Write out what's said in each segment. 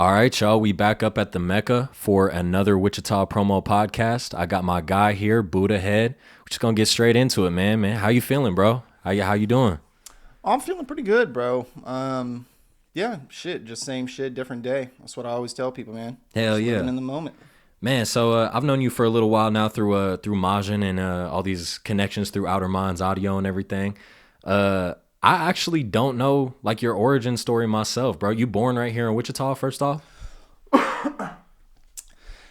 All right, y'all. We back up at the Mecca for another WichitaPromo podcast. I got my guy here, Buddah Head. We're just gonna get straight into it, man. Man, how you feeling, bro? How you doing? I'm feeling pretty good, bro. Yeah, shit, just same shit, different day. That's what I always tell people, man. Hell Just yeah, living in the moment. man. So I've known you for a little while now through Majin and all these connections through OuterMinds audio and everything. I actually don't know like your origin story myself, bro. You born right here in Wichita, first off?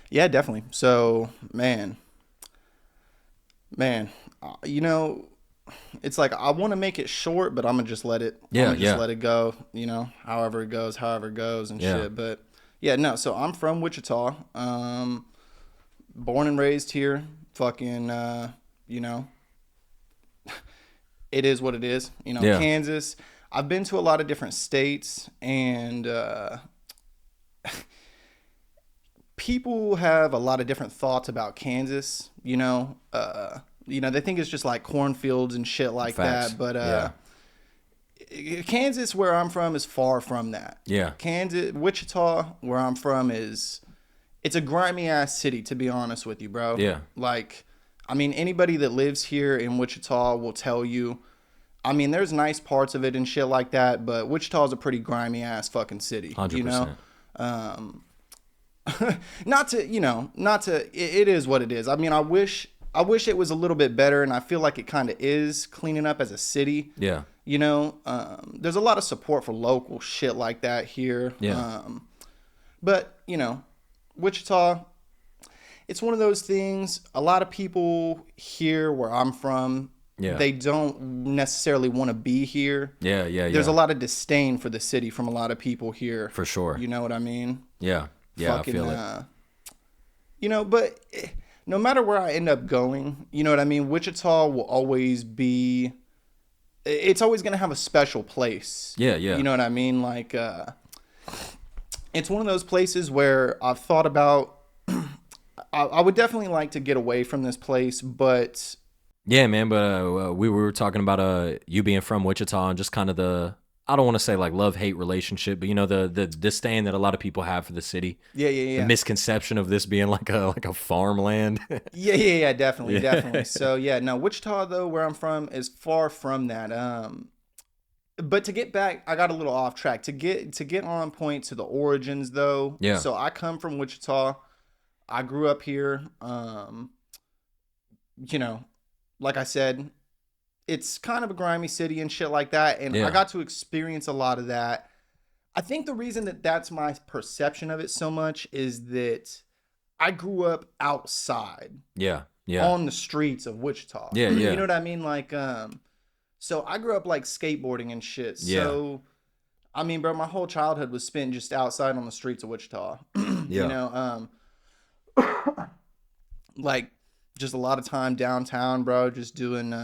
Yeah, definitely. So, man, you know, it's like I want to make it short, but I'm gonna just let it. Yeah, I'm gonna just yeah, let it go. However it goes, and yeah. shit. But yeah, no. So I'm from Wichita. Born and raised here. Fucking, you know, it is what it is. Yeah. Kansas. I've been to a lot of different states, and people have a lot of different thoughts about Kansas. They think it's just like cornfields and shit like Facts. that. But Yeah. Kansas, where I'm from, is far from that. Yeah. Wichita, where I'm from, it's a grimy ass city, to be honest with you, bro. Yeah. Like, I mean, anybody that lives here in Wichita will tell you. I mean, there's nice parts of it and shit like that, but Wichita is a pretty grimy ass fucking city. 100%. It is what it is. I mean, I wish it was a little bit better, and I feel like it kind of is cleaning up as a city. Yeah. There's a lot of support for local shit like that here. Yeah. But Wichita, it's one of those things. A lot of people here where I'm from, Yeah. they don't necessarily want to be here. Yeah. Yeah. There's yeah. a lot of disdain for the city from a lot of people here. For sure. You know what I mean? Yeah. Yeah. Fucking, I feel it. But no matter where I end up going, you know what I mean? Wichita will always be, it's always going to have a special place. Yeah. Yeah. You know what I mean? Like, it's one of those places where I've thought about, I would definitely like to get away from this place, but Yeah, man. But we were talking about you being from Wichita and just kind of I don't want to say like love-hate relationship, but the disdain that a lot of people have for the city. yeah. The misconception of this being like a farmland. Yeah, definitely, Yeah. definitely. So yeah, no, Wichita though, where I'm from, is far from that. But to get back, I got a little off track. To get on point to the origins though. Yeah. So I come from Wichita. I grew up here. Like I said, it's kind of a grimy city and shit like that, and Yeah. I got to experience a lot of that. I think the reason that that's my perception of it so much is that I grew up outside Yeah. Yeah. on the streets of Wichita. Yeah, yeah. You know what I mean? Like, so I grew up like skateboarding and shit. Yeah. So, I mean, bro, my whole childhood was spent just outside on the streets of Wichita. Yeah. Like just a lot of time downtown, bro, just doing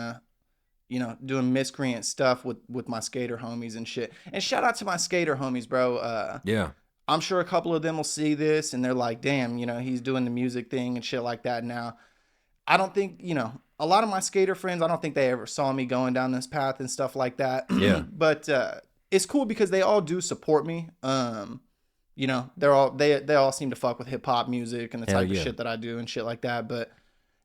doing miscreant stuff with my skater homies and shit. And shout out to my skater homies, bro. Yeah. I'm sure a couple of them will see this and they're like, damn, he's doing the music thing and shit like that now. I don't think, a lot of my skater friends, I don't think they ever saw me going down this path and stuff like that. Yeah. But it's cool because they all do support me. They all seem to fuck with hip hop music and the Hell type yeah. of shit that I do and shit like that. But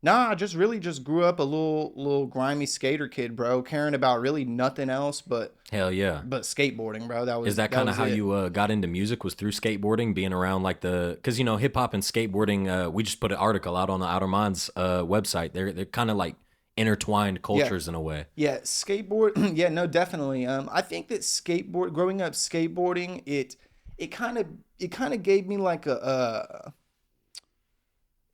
nah, I just really just grew up a little grimy skater kid, bro, caring about really nothing else but Hell yeah. skateboarding, bro. Is that kind of how it. you got into music? Was through skateboarding, being around like because hip hop and skateboarding. We just put an article out on the Outer Minds website. They're kind of like intertwined cultures in a way. Yeah, skateboard. Yeah, no, definitely. I think that growing up skateboarding, it kind of gave me like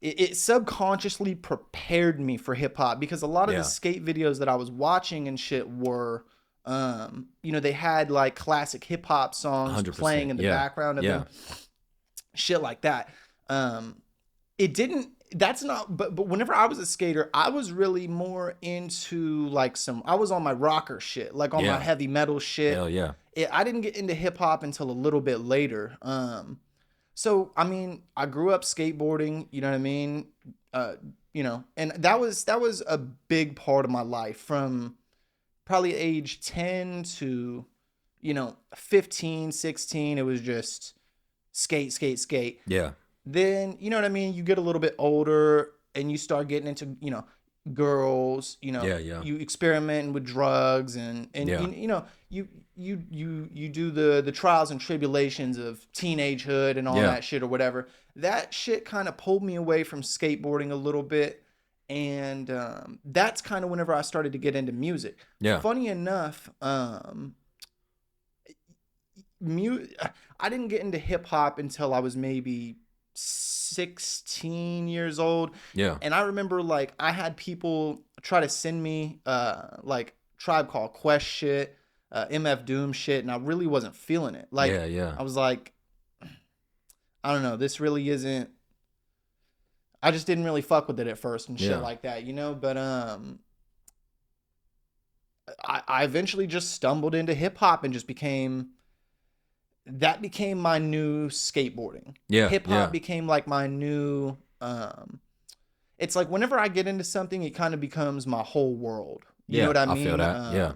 it subconsciously prepared me for hip hop because a lot of Yeah. the skate videos that I was watching and shit were, they had like classic hip hop songs 100%. playing in the Yeah. background of Yeah. them, shit like that. It didn't. That's not. But whenever I was a skater, I was really more into like I was on my rocker shit, like on Yeah. my heavy metal shit. Hell yeah. I didn't get into hip hop until a little bit later. So I mean, I grew up skateboarding. You know what I mean? And that was a big part of my life from probably age 10 to 15, 16. It was just skate, skate, skate. Yeah. Then, you know what I mean? You get a little bit older and you start getting into, girls, Yeah. Yeah. you experimenting with drugs and Yeah. you do the trials and tribulations of teenagehood and all Yeah. that shit or whatever. That shit kind of pulled me away from skateboarding a little bit. And that's kind of whenever I started to get into music. Yeah. Funny enough, I didn't get into hip hop until I was maybe 16 years old. Yeah. And I remember like I had people try to send me like Tribe Called Quest shit, MF Doom shit, and I really wasn't feeling it. Like Yeah. I was like, I don't know, this really isn't. I just didn't really fuck with it at first and shit like that, But I eventually just stumbled into hip hop and just became my new skateboarding. Yeah. Hip hop Yeah. became like my new it's like whenever I get into something, it kind of becomes my whole world. You know what I mean? I feel that. Yeah.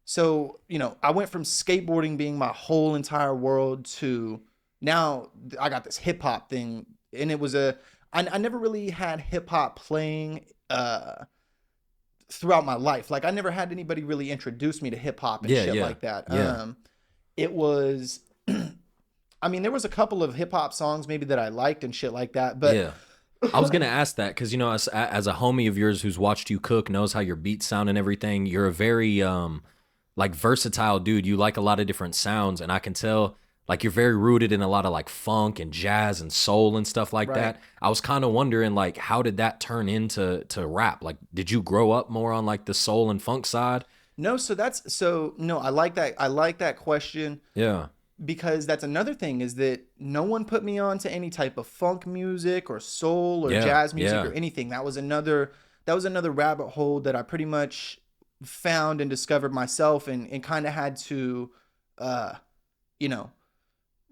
So, I went from skateboarding being my whole entire world to now I got this hip hop thing. And it was I never really had hip hop playing throughout my life. Like I never had anybody really introduce me to hip hop and shit like that. Yeah. It was I mean, there was a couple of hip hop songs maybe that I liked and shit like that, but yeah. I was gonna ask that because as a homie of yours who's watched you cook, knows how your beats sound and everything. You're a very like versatile dude. You like a lot of different sounds, and I can tell like you're very rooted in a lot of like funk and jazz and soul and stuff like that. I was kind of wondering like how did that turn into rap? Like, did you grow up more on like the soul and funk side? No, no, I like that. I like that question. Yeah. Because that's another thing is that no one put me on to any type of funk music or soul or jazz music or anything. That was another rabbit hole that I pretty much found and discovered myself and kind of had to,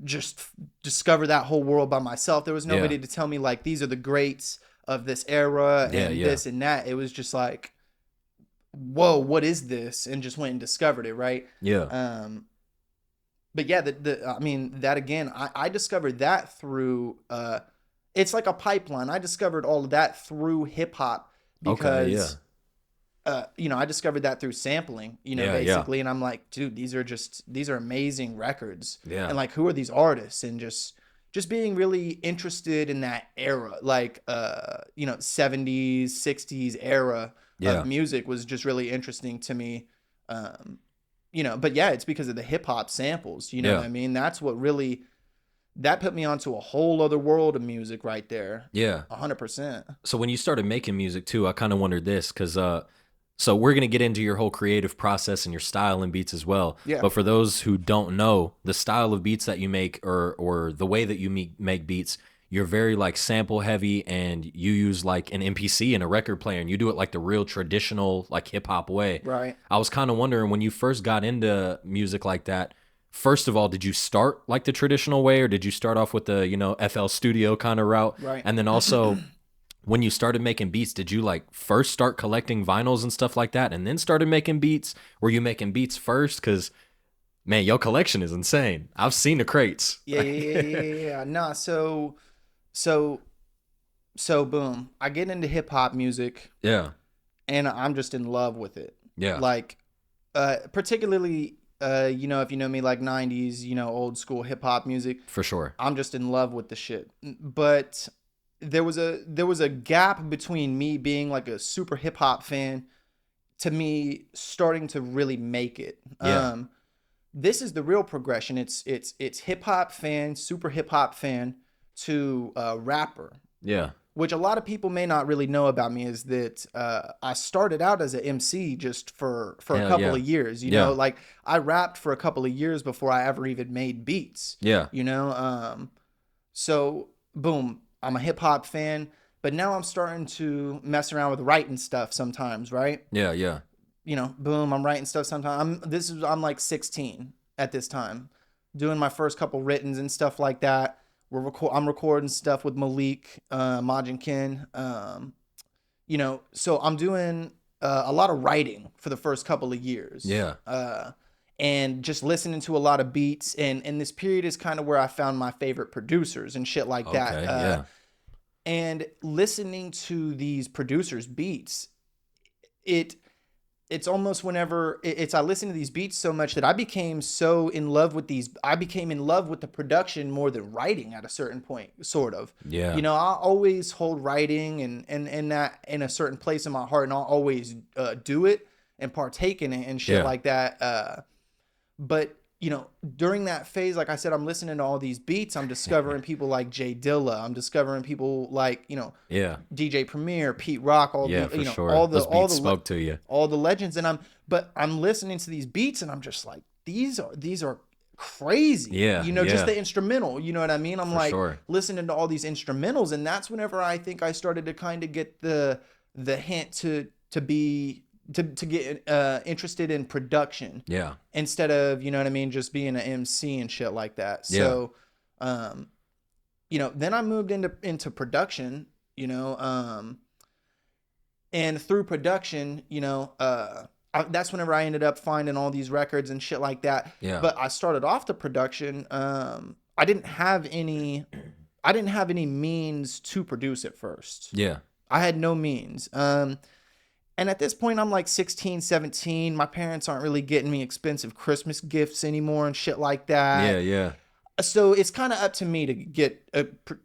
just discover that whole world by myself. There was nobody to tell me like, these are the greats of this era and this and that. It was just like, whoa, what is this? And just went and discovered it. Right. Yeah. But yeah, I mean, that again, I discovered that through, it's like a pipeline. I discovered all of that through hip hop because, I discovered that through sampling, basically. And I'm like, dude, these are amazing records. Yeah. And like, who are these artists? And just being really interested in that era, like, 70s, 60s era of music was just really interesting to me. But yeah, it's because of the hip hop samples, you know what I mean? That's what really, that put me onto a whole other world of music right there. Yeah. 100%. So when you started making music too, I kind of wondered this because, so we're going to get into your whole creative process and your style and beats as well. Yeah. But for those who don't know, the style of beats that you make or the way that you make beats, you're very like sample heavy and you use like an MPC and a record player and you do it like the real traditional like hip hop way. Right. I was kind of wondering when you first got into music like that, first of all, did you start like the traditional way or did you start off with the, FL Studio kind of route? Right. And then also when you started making beats, did you like first start collecting vinyls and stuff like that and then started making beats? Were you making beats first? Because man, your collection is insane. I've seen the crates. Yeah. Nah, so boom, I get into hip hop music. Yeah. And I'm just in love with it. Yeah. Like, particularly, if you know me, like 90s, old school hip hop music. For sure. I'm just in love with the shit. But there was a gap between me being like a super hip hop fan to me starting to really make it. Yeah. This is the real progression. It's hip hop fan, super hip hop fan to rapper. Yeah. Which a lot of people may not really know about me is that I started out as an MC just for a couple of years. You know, like I rapped for a couple of years before I ever even made beats. Yeah. So boom, I'm a hip hop fan, but now I'm starting to mess around with writing stuff sometimes, right? Yeah, yeah. Boom, I'm writing stuff sometimes. I'm like 16 at this time, doing my first couple writtens and stuff like that. I'm recording stuff with Malik, Majin, Kinn. So I'm doing a lot of writing for the first couple of years. Yeah. and just listening to a lot of beats. And this period is kind of where I found my favorite producers and shit like that. Yeah. And listening to these producers' beats, it's almost whenever I listen to these beats so much that I became so in love with these. I became in love with the production more than writing at a certain point, sort of. Yeah. You know, I always hold writing and that in a certain place in my heart, and I'll always do it and partake in it and shit like that. But you know, during that phase, like I said, I'm listening to all these beats. I'm discovering people like Jay Dilla. I'm discovering people like, you know, DJ Premier, Pete Rock, all the, you know, sure. all the, Those beats spoke to you, all the legends. And I'm listening to these beats and I'm just like, these are crazy. Yeah. You know, just the instrumental, you know what I mean? I'm listening to all these instrumentals. And that's whenever I think I started to kind of get the hint to get interested in production, instead of, you know what I mean, just being an MC and shit like that. So you know, then I moved into production, you know, and through production, you know, that's whenever I ended up finding all these records and shit like that. But I started off the production, I didn't have any means to produce at first. I had no means. And at this point, I'm like 16, 17. My parents aren't really getting me expensive Christmas gifts anymore and shit like that. So it's kind of up to me to get,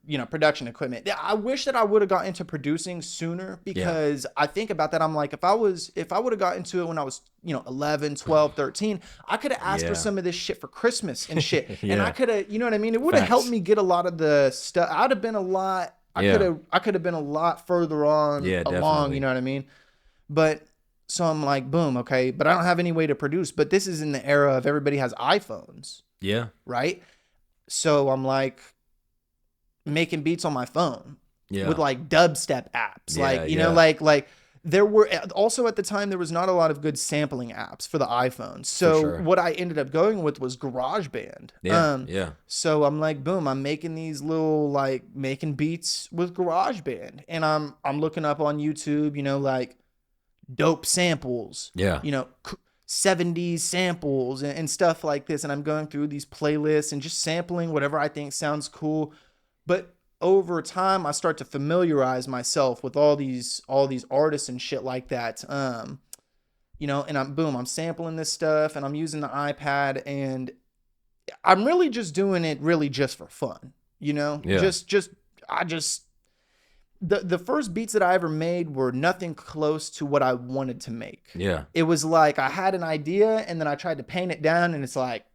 you know, production equipment. I wish that I would have got into producing sooner, because I think about that. I'm like, if I would have got into it when I was, you know, 11, 12, 13, I could have asked for some of this shit for Christmas and shit. And I could have, you know what I mean? It would have helped me get a lot of the stuff. I'd have been a lot, I could have been a lot further on along, you know what I mean? But so I'm like, boom, okay, but I don't have any way to produce. But this is in the era of everybody has iPhones. Right? So I'm like making beats on my phone with like dubstep apps. Like, you know, like there were also at the time, there was not a lot of good sampling apps for the iPhone. So what I ended up going with was GarageBand. So I'm like, boom, I'm making these little, like, making beats with GarageBand. And I'm looking up on YouTube, you know, like, dope samples, you know, 70s samples and stuff like this. And I'm going through these playlists and just sampling whatever I think sounds cool. But over time, I start to familiarize myself with all these artists and shit like that. You know, and I'm sampling this stuff and I'm using the iPad, and I'm really just doing it really just for fun, you know, The first beats that I ever made were nothing close to what I wanted to make. It was like I had an idea and then I tried to paint it down and it's like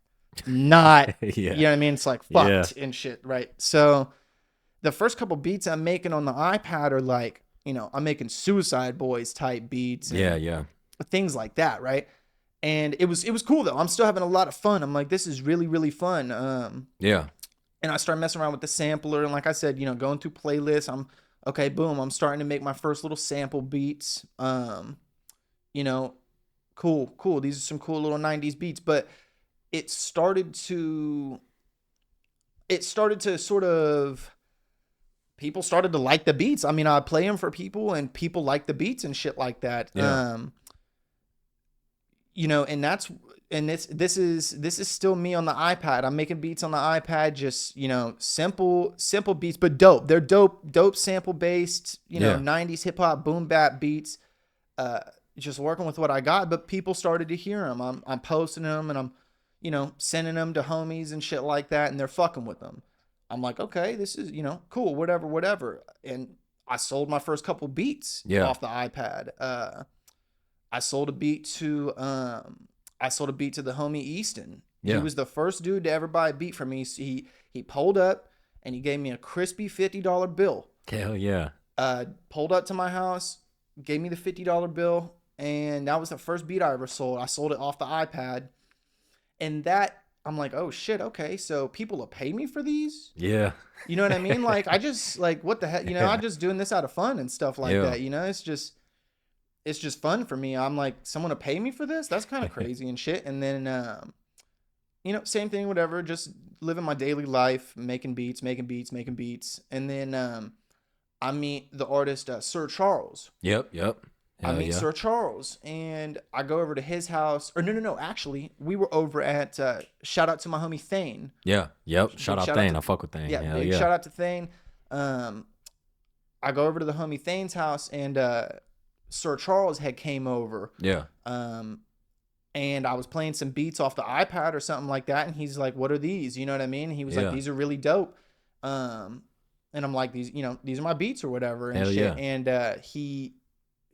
not, you know what I mean? It's like fucked and shit, right? So the first couple beats I'm making on the iPad are like, you know, I'm making Suicide Boys type beats. And things like that, right? And it was cool though. I'm still having a lot of fun. I'm like, this is really, really fun. And I started messing around with the sampler. And like I said, you know, going through playlists, okay, boom, I'm starting to make my first little sample beats. You know, cool. These are some cool little 90s beats. But it started to sort of, people started to like the beats. I mean, I play them for people and people like the beats and shit like that. You know, and this is still me on the iPad. I'm making beats on the iPad, just, you know, simple beats, but dope. They're dope sample based, you know, 90s hip hop boom bap beats. Just working with what I got, but people started to hear them. I'm posting them and I'm, you know, sending them to homies and shit like that, and they're fucking with them. I'm like, okay, this is, you know, cool, whatever. And I sold my first couple beats off the iPad. I sold a beat to the homie Easton. He was the first dude to ever buy a beat from me. So he pulled up and he gave me a crispy $50 bill. Hell yeah. Pulled up to my house, gave me the $50 bill, and that was the first beat I ever sold. I sold it off the iPad. And that, I'm like, oh shit, okay, so people will pay me for these? You know what I mean? Like, I just, like, what the heck? You know, I'm just doing this out of fun and stuff like that, you know? It's just fun for me. I'm like, someone to pay me for this? That's kind of crazy and shit. And then, you know, same thing, whatever, just living my daily life, making beats. And then I meet the artist Sir Charles. Yep. I meet Sir Charles, and I go over to his house. Or no. Actually, we were over at shout out to my homie Thane. Yeah. Yep. Shout out Thane. I fuck with Thane. Yeah. Big shout out to Thane. I go over to the homie Thane's house, and Sir Charles had came over. Yeah. And I was playing some beats off the iPad or something like that, and he's like, "What are these?" You know what I mean? And he was like, "These are really dope." And I'm like, "These are my beats or whatever." And hell shit. Yeah. And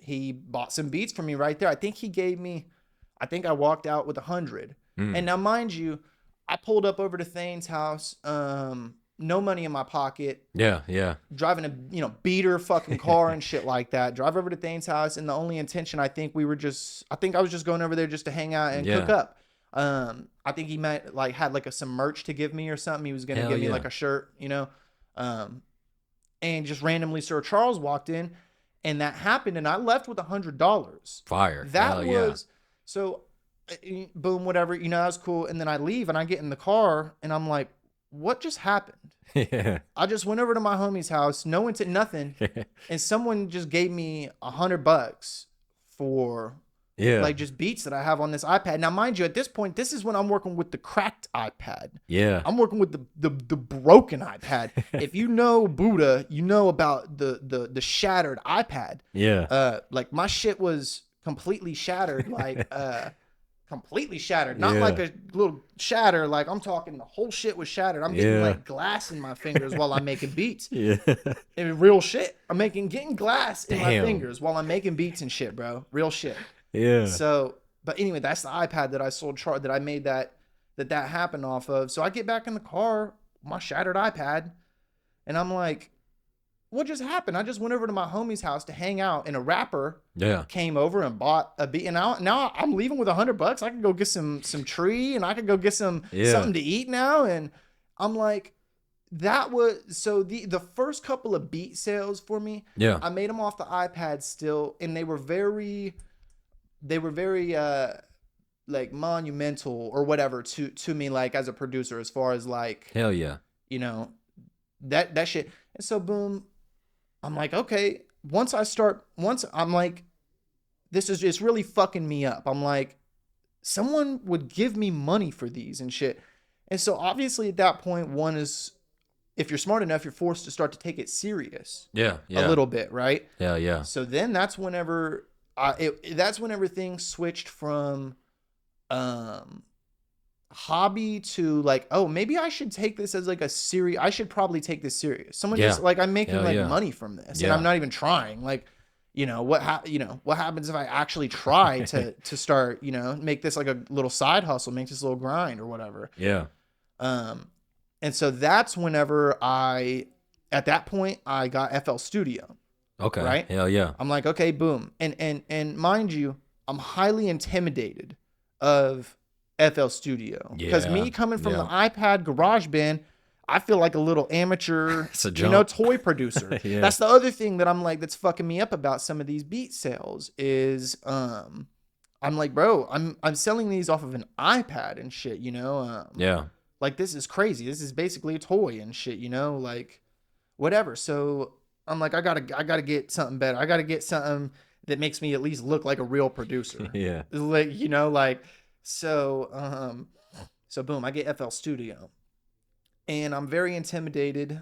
he bought some beats for me right there. I think I walked out with 100. And now, mind you, I pulled up over to Thane's house, no money in my pocket. Yeah. Driving a beater fucking car and shit like that. Drive over to Thane's house, and the only intention, I think I was just going over there just to hang out and cook up. I think he had some merch to give me or something. He was gonna give me like a shirt, and just randomly Sir Charles walked in. And that happened, and I left with $100. Fire. That was so. Boom, whatever. That was cool. And then I leave, and I get in the car, and I'm like, "What just happened?" Yeah. I just went over to my homie's house. No one said nothing, and someone just gave me $100 for like just beats that I have on this iPad. Now, mind you, at this point, this is when I'm working with the cracked iPad. Yeah. I'm working with the broken iPad. If you know Buddah, you know about the shattered iPad. Yeah. Like my shit was completely shattered, completely shattered. Not like a little shatter, like I'm talking the whole shit was shattered. I'm getting like glass in my fingers while I'm making beats. Yeah. And real shit. I'm getting glass in my fingers while I'm making beats and shit, bro. Real shit. Yeah. So, but anyway, that's the iPad that I sold that I made that happened off of. So I get back in the car, my shattered iPad, and I'm like, what just happened? I just went over to my homie's house to hang out, and a rapper came over and bought a beat. And now I'm leaving with $100. I could go get some tree, and I could go get something to eat now. And I'm like, that was so the first couple of beat sales for me. Yeah. I made them off the iPad still, and they were very like monumental or whatever to me, like as a producer, as far as like hell yeah, that shit. And so boom, I'm like, okay, once I'm like, this is just really fucking me up. I'm like, someone would give me money for these and shit. And so obviously at that point, one is, if you're smart enough, you're forced to start to take it serious. Yeah. A little bit, right? Hell yeah. So then that's whenever things switched from hobby to like, oh, maybe I should take this as like a serious. I should probably take this serious. Someone just like, I'm making money from this, and I'm not even trying. Like, what happens if I actually try to start, make this like a little side hustle, make this a little grind or whatever. Yeah. And so that's whenever at that point I got FL Studio. Okay. Right? Hell yeah. I'm like, okay, boom. And mind you, I'm highly intimidated of FL Studio. Because me coming from the iPad GarageBand, I feel like a little amateur, toy producer. That's the other thing that I'm like, that's fucking me up about some of these beat sales is, I'm like, bro, I'm selling these off of an iPad and shit, like this is crazy. This is basically a toy and shit, like whatever. So I'm like, I gotta get something better. I gotta get something that makes me at least look like a real producer. Yeah. Like, so boom, I get FL Studio, and I'm very intimidated,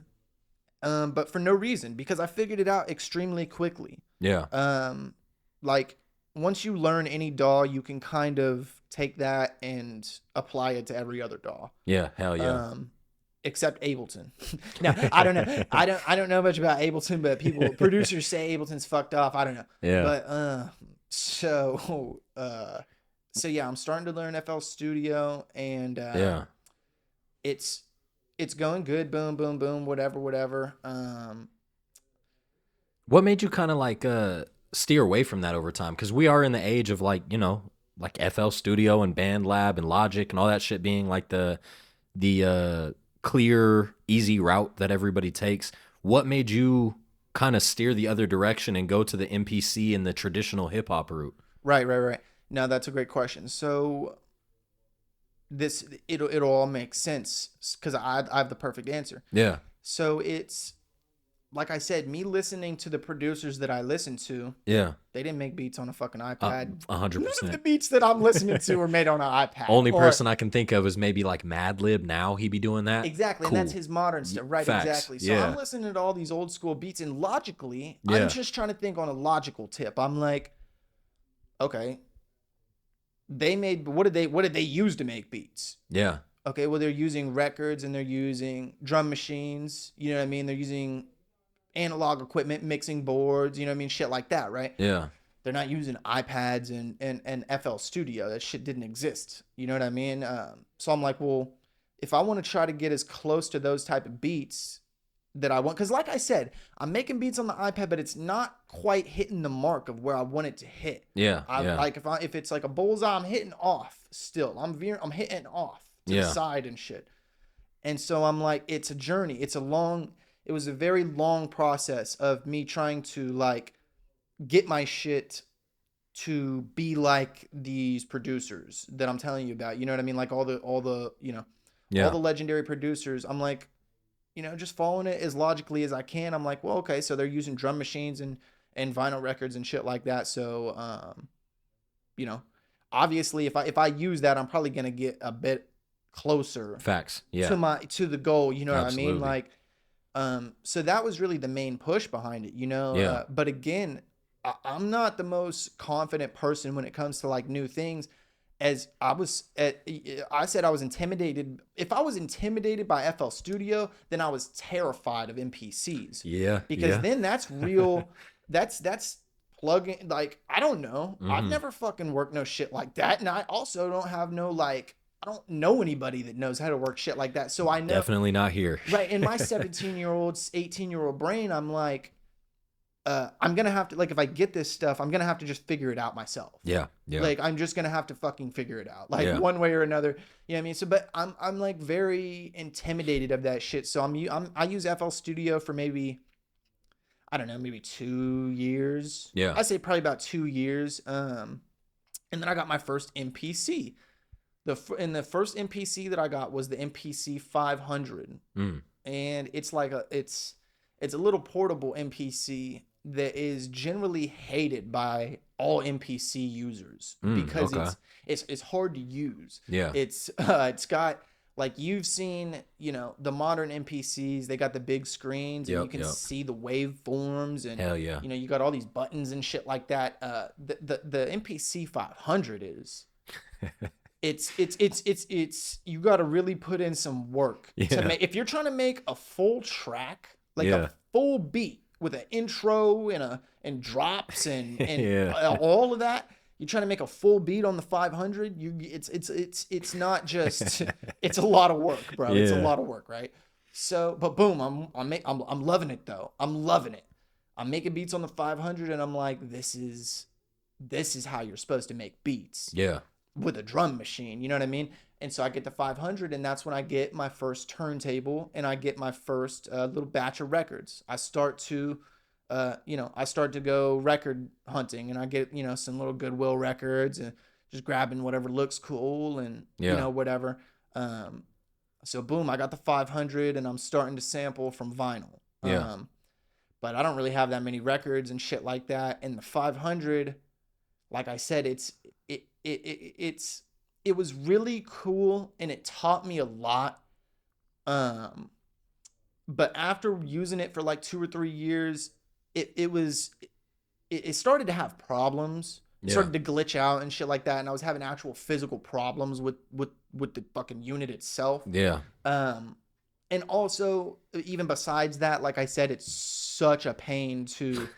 but for no reason, because I figured it out extremely quickly. Yeah. Like once you learn any DAW, you can kind of take that and apply it to every other DAW. Yeah. Hell yeah. Except Ableton. Now, I don't know. I don't know much about Ableton, but producers say Ableton's fucked off. I don't know. Yeah. But so yeah, I'm starting to learn FL Studio, and it's going good. Boom, boom, boom. Whatever. What made you kind of like steer away from that over time? Because we are in the age of like FL Studio and BandLab and Logic and all that shit being like the clear, easy route that everybody takes. What made you kind of steer the other direction and go to the MPC and the traditional hip hop route? Right. No, that's a great question. So it'll all make sense because I have the perfect answer. Yeah. So it's like I said, me listening to the producers that I listen to, Yeah. they didn't make beats on a fucking iPad. 100%. None of the beats that I'm listening to were made on an iPad. Only person I can think of is maybe like Madlib. Now he be doing that. Exactly, Cool. and that's his modern stuff, right? Facts. Exactly. So Yeah. I'm listening to all these old school beats, and logically, Yeah. I'm just trying to think on a logical tip. I'm like, okay, they made what did they use to make beats? Yeah. Okay, well, they're using records and they're using drum machines. You know what I mean? They're using analog equipment, mixing boards. You know what I mean? Shit like that, right? Yeah. They're not using iPads and FL Studio. That shit didn't exist. You know what I mean? So I'm like, well, if I want to try to get as close to those type of beats that I want, because like I said, I'm making beats on the iPad, but it's not quite hitting the mark of where I want it to hit. Yeah. Like if it's like a bullseye, I'm hitting off still. I'm hitting off to the side and shit. And so I'm like, it's a journey. It was a very long process of me trying to like get my shit to be like these producers that I'm telling you about. You know what I mean? Like all the you know, all the legendary producers. I'm like, you know, just following it as logically as I can. I'm like, well, okay, so they're using drum machines and vinyl records and shit like that. So you know, obviously if I use that, I'm probably gonna get a bit closer Facts. Yeah. to the goal. You know Absolutely. what I mean? Like so that was really the main push behind it, you know? Yeah. But again, I'm not the most confident person when it comes to like new things. As I said I was intimidated. If I was intimidated by FL Studio, then I was terrified of MPCs. Yeah. Because then that's real. that's plugin. Like, I don't know. I've never fucking worked no shit like that. And I also don't have no like, I don't know anybody that knows how to work shit like that. So I know. Definitely not here. Right. In my 17-year-old, 18-year-old brain, I'm like, I'm going to have to, like, if I get this stuff, I'm going to have to just figure it out myself. Yeah. Yeah. Like, I'm just going to have to fucking figure it out. Like, one way or another. You know what I mean? So, but I'm like very intimidated of that shit. So I use FL Studio for maybe, I don't know, maybe 2 years. Yeah. I say probably about 2 years. And then I got my first MPC. The first MPC that I got was the MPC 500. And it's like it's a little portable MPC that is generally hated by all MPC users because it's hard to use. Yeah. It's got, like, you've seen, you know, the modern MPCs, they got the big screens and you can see the waveforms and hell yeah. You know, you got all these buttons and shit like that. The MPC 500 is it's you got to really put in some work to make, if you're trying to make a full track, like a full beat with an intro and drops and all of that. You're trying to make a full beat on the 500. It's not just it's a lot of work, bro. It's a lot of work, right? So, but boom, I'm loving it though. I'm loving it. I'm making beats on the 500, and I'm like, this is how you're supposed to make beats. Yeah. With a drum machine, you know what I mean? And so I get the 500, and that's when I get my first turntable, and I get my first little batch of records. I start to go record hunting, and I get, you know, some little Goodwill records and just grabbing whatever looks cool and, you know, whatever. So boom, I got the 500, and I'm starting to sample from vinyl. But I don't really have that many records and shit like that. And the 500, like I said, it was really cool, and it taught me a lot. But after using it for like 2 or 3 years, it started to have problems. It started to glitch out and shit like that, and I was having actual physical problems with the fucking unit itself. And also, even besides that, like I said, it's such a pain to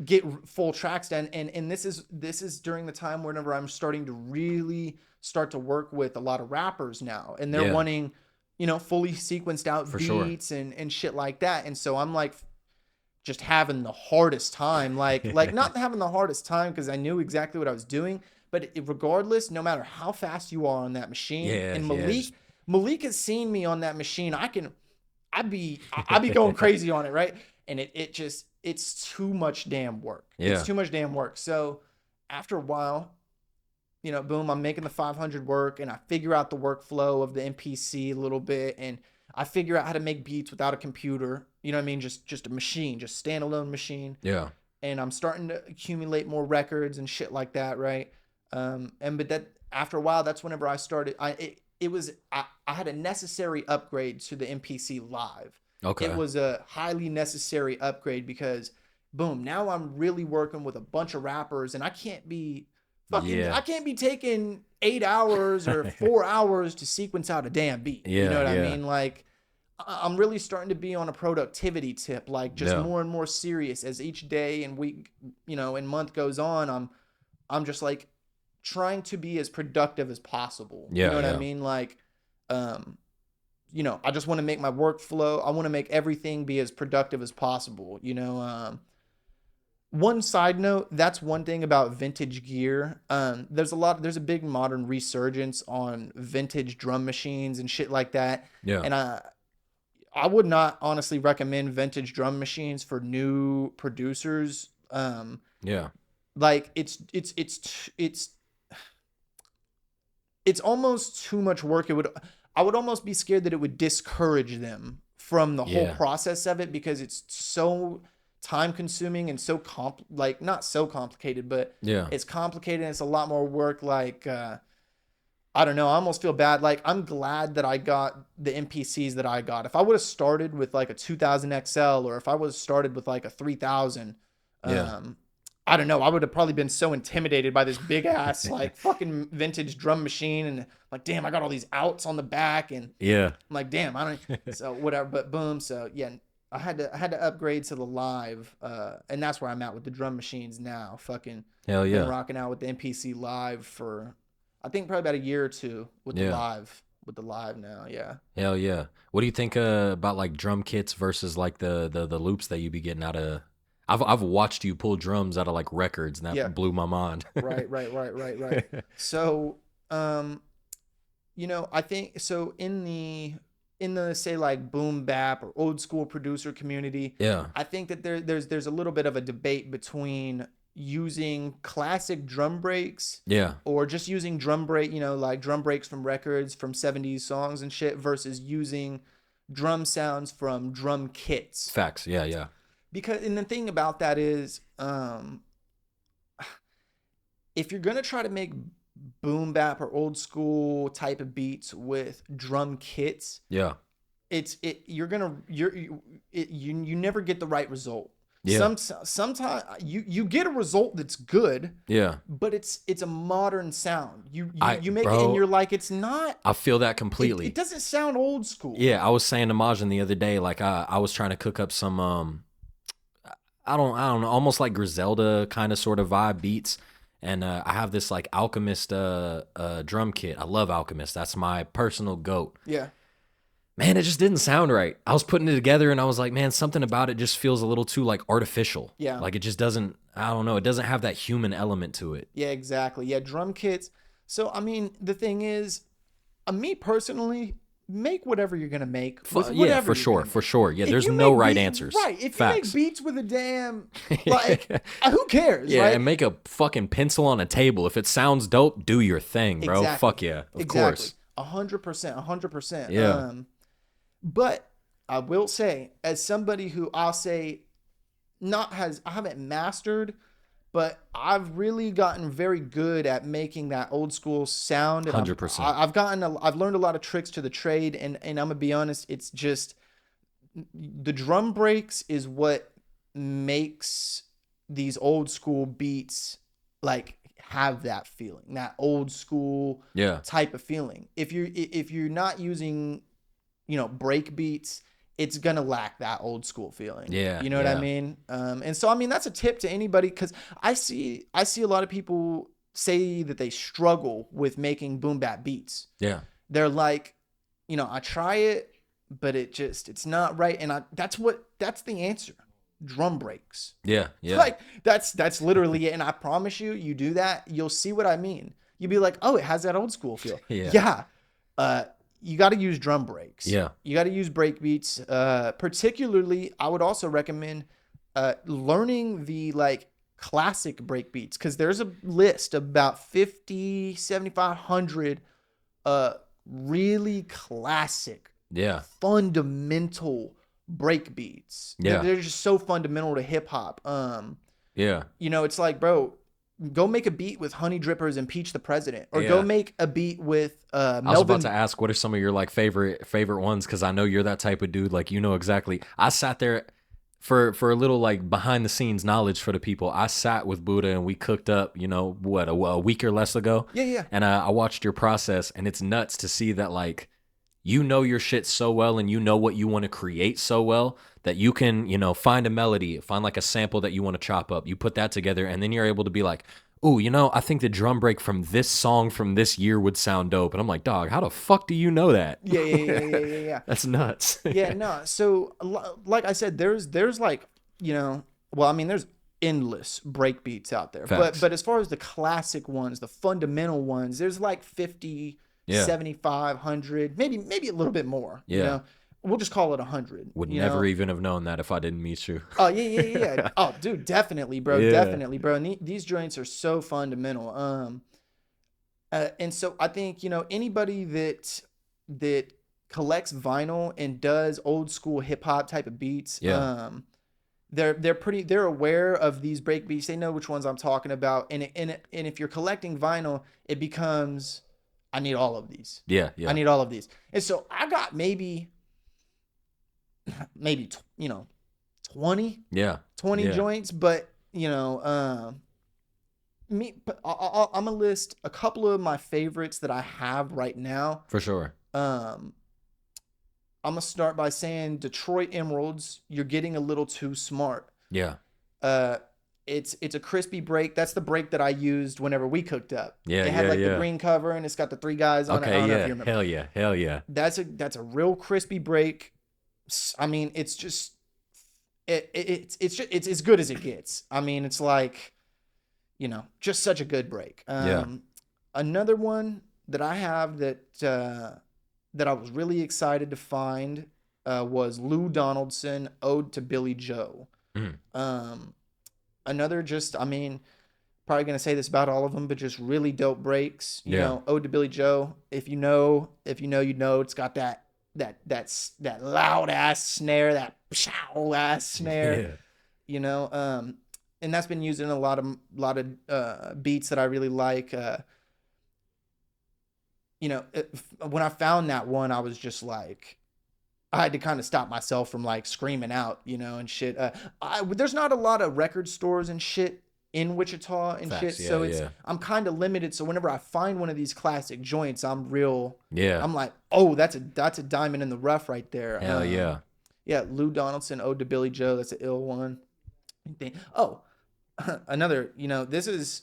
get full tracks done. And this is during the time whenever I'm starting to really start to work with a lot of rappers now, and they're wanting, you know, fully sequenced out beats and shit like that. And so I'm like, just having the hardest time, like not having the hardest time because I knew exactly what I was doing, but regardless, no matter how fast you are on that machine, and Malik has seen me on that machine. I'd be going crazy on it, right? And it's too much damn work. It's too much damn work. So after a while, you know, boom, I'm making the 500 work, and I figure out the workflow of the MPC a little bit, and I figure out how to make beats without a computer. You know what I mean? Just a machine, just standalone machine. Yeah. And I'm starting to accumulate more records and shit like that, right? But that after a while, that's whenever I started. I had a necessary upgrade to the MPC Live. Okay. It was a highly necessary upgrade because, boom, now I'm really working with a bunch of rappers, and I can't be I can't be taking 8 hours or 4 hours to sequence out a damn beat. Yeah, you know what I yeah. mean? Like, I'm really starting to be on a productivity tip, like just Yeah. more and more serious as each day and week, and month goes on. I'm just like trying to be as productive as possible. Yeah, You know what I yeah. mean? Like, I just want to make my workflow. I want to make everything be as productive as possible. One side note, that's one thing about vintage gear. There's a big modern resurgence on vintage drum machines and shit like that. Yeah. And I would not honestly recommend vintage drum machines for new producers. Yeah. Like it's almost too much work. I would almost be scared that it would discourage them from the whole Yeah. process of it because it's so time consuming and so not so complicated, but Yeah. it's complicated and it's a lot more work. Like, I don't know. I almost feel bad. Like, I'm glad that I got the MPCs that I got. If I would have started with like a 2000 XL or if I was started with like a 3000, Yeah. I don't know. I would have probably been so intimidated by this big ass like fucking vintage drum machine and like, damn, I got all these outs on the back and Yeah. I'm like, damn, I don't. So whatever. But boom. So yeah, I had to upgrade to the Live, and that's where I'm at with the drum machines now. Fucking Hell been yeah. rocking out with the MPC Live for I think probably about a year or two with the Yeah. Live. With the Live now, yeah. Hell yeah. What do you think about like drum kits versus like the loops that you be getting out of? I've watched you pull drums out of like records, and that Yeah. blew my mind. Right. So, I think so in the say like boom bap or old school producer community, Yeah. I think that there's a little bit of a debate between using classic drum breaks Yeah. or just using drum breaks from records from 70s songs and shit versus using drum sounds from drum kits. Facts. Yeah. Yeah. And the thing about that is, if you're gonna try to make boom bap or old school type of beats with drum kits, Yeah. you never get the right result. Yeah. Sometimes you get a result that's good, Yeah. but it's a modern sound. You make it Bro, and you're like, it's not. I feel that completely. It doesn't sound old school. Yeah, I was saying to Majin the other day, like I was trying to cook up some I don't know, almost like Griselda kind of sort of vibe beats. And I have this like Alchemist drum kit. I love Alchemist. That's my personal goat. Yeah. Man, it just didn't sound right. I was putting it together and I was like, man, something about it just feels a little too like artificial. Yeah. Like it just doesn't, I don't know, it doesn't have that human element to it. Yeah, exactly. Yeah, drum kits. So, I mean, the thing is, me personally, make whatever you're going to make. Yeah, for sure. Yeah, there's no right answers. Right. If Facts. you make beats with a damn, like, who cares, Yeah, right? and make a fucking pencil on a table. If it sounds dope, do your thing, bro. Exactly. Fuck yeah, of course. 100%. Yeah. But I will say, as somebody who I'll say I haven't mastered, but I've really gotten very good at making that old school sound. 100%. I've learned a lot of tricks to the trade, and I'm gonna be honest, it's just the drum breaks is what makes these old school beats like have that feeling, that old school type of feeling. If you're not using break beats, it's gonna lack that old school feeling. Yeah, you know what I mean. And so I mean that's a tip to anybody, because I see a lot of people say that they struggle with making boom bap beats. Yeah, they're like, I try it, but it's not right. And that's the answer. Drum breaks. Yeah. Like that's literally it. And I promise you do that, you'll see what I mean. You'll be like, oh, it has that old school feel. Yeah. You got to use drum breaks. Yeah. You got to use break beats. Particularly, I would also recommend learning the like classic break beats, because there's a list of about 50, 7,500 really classic Yeah. fundamental break beats. Yeah. They're just so fundamental to hip hop. Yeah. You know, it's like, bro, go make a beat with Honey Drippers and Impeach the President, or go Yeah. make a beat with I was about Melvin. to ask, what are some of your like favorite ones? Because I know you're that type of dude. Like, you know exactly. I sat there for a little like behind the scenes knowledge for the people. I sat with Buddah and we cooked up, you know, what, a week or less ago. Yeah, yeah. And I watched your process, and it's nuts to see that like you know your shit so well, and you know what you want to create so well that you can, you know, find a melody, find like a sample that you want to chop up. You put that together, and then you're able to be like, oh, you know, I think the drum break from this song from this year would sound dope. And I'm like, dog, how the fuck do you know that? Yeah. That's nuts. Yeah, no. So, like I said, there's like, you know, well, I mean, there's endless break beats out there. Facts. But as far as the classic ones, the fundamental ones, there's like 50, Yeah. 75, 100, maybe a little bit more. Yeah. You know? We'll just call it 100. Would you never know? even have known that if I didn't meet you. Oh, yeah. Oh, dude, definitely, bro. Yeah. Definitely, bro. And these joints are so fundamental. And so I think, you know, anybody that collects vinyl and does old school hip hop type of beats, Yeah. they're aware of these break beats. They know which ones I'm talking about. And if you're collecting vinyl, it becomes, I need all of these. Yeah. I need all of these. And so I got maybe you know, 20 Yeah. joints, but you know, I'm gonna list a couple of my favorites that I have right now. For sure. I'm gonna start by saying Detroit Emeralds, You're Getting a Little Too Smart. Yeah. It's a crispy break. That's the break that I used whenever we cooked up. Yeah, it had yeah, like yeah. the green cover and it's got the 3 guys on it. I Okay, don't know if you yeah. remember. Hell yeah. That's a real crispy break. I mean, it's just it's as good as it gets. I mean, it's like, you know, just such a good break. Yeah. Another one that I have that I was really excited to find was Lou Donaldson, Ode to Billy Joe. Another just, I mean, probably gonna say this about all of them, but just really dope breaks. You know, Ode to Billy Joe. If you know, you know. It's got that loud ass snare, that pow ass snare. Yeah. You know, and that's been used in a lot of beats that I really like. You know, when I found that one, I was just like, I had to kind of stop myself from like screaming out, you know, and shit. There's not a lot of record stores and shit in Wichita and Facts, shit, yeah, so yeah. I'm kind of limited. So whenever I find one of these classic joints, I'm like, oh, that's a diamond in the rough right there. Hell yeah. Yeah, Lou Donaldson, Ode to Billy Joe. That's an ill one. Oh, another. You know, this is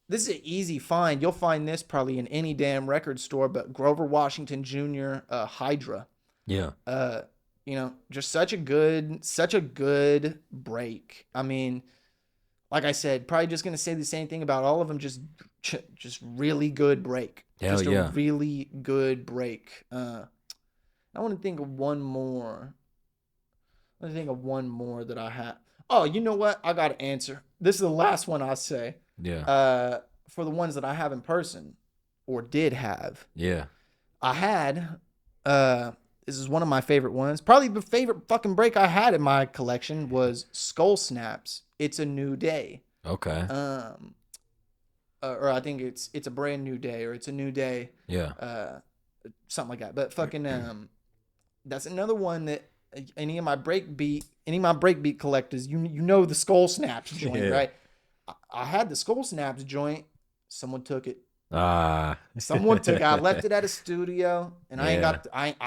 an easy find. You'll find this probably in any damn record store. But Grover Washington Jr. Hydra. Yeah. You know, just such a good break. I mean, like I said, probably just gonna say the same thing about all of them. Just really good break. Hell just yeah. a really good break. I want to think of one more. That I have. Oh, you know what? I got to answer. This is the last one I'll say. Yeah. For the ones that I have in person or did have. Yeah. I had, this is one of my favorite ones. Probably the favorite fucking break I had in my collection was Skull Snaps. It's a New Day. Okay. Or I think it's a brand new day, or it's a new day. Yeah. Something like that. But fucking, that's another one that any of my breakbeat collectors, you know the Skull Snaps joint, right? I had the Skull Snaps joint. Someone took it. Someone took it. I left it at a studio, and I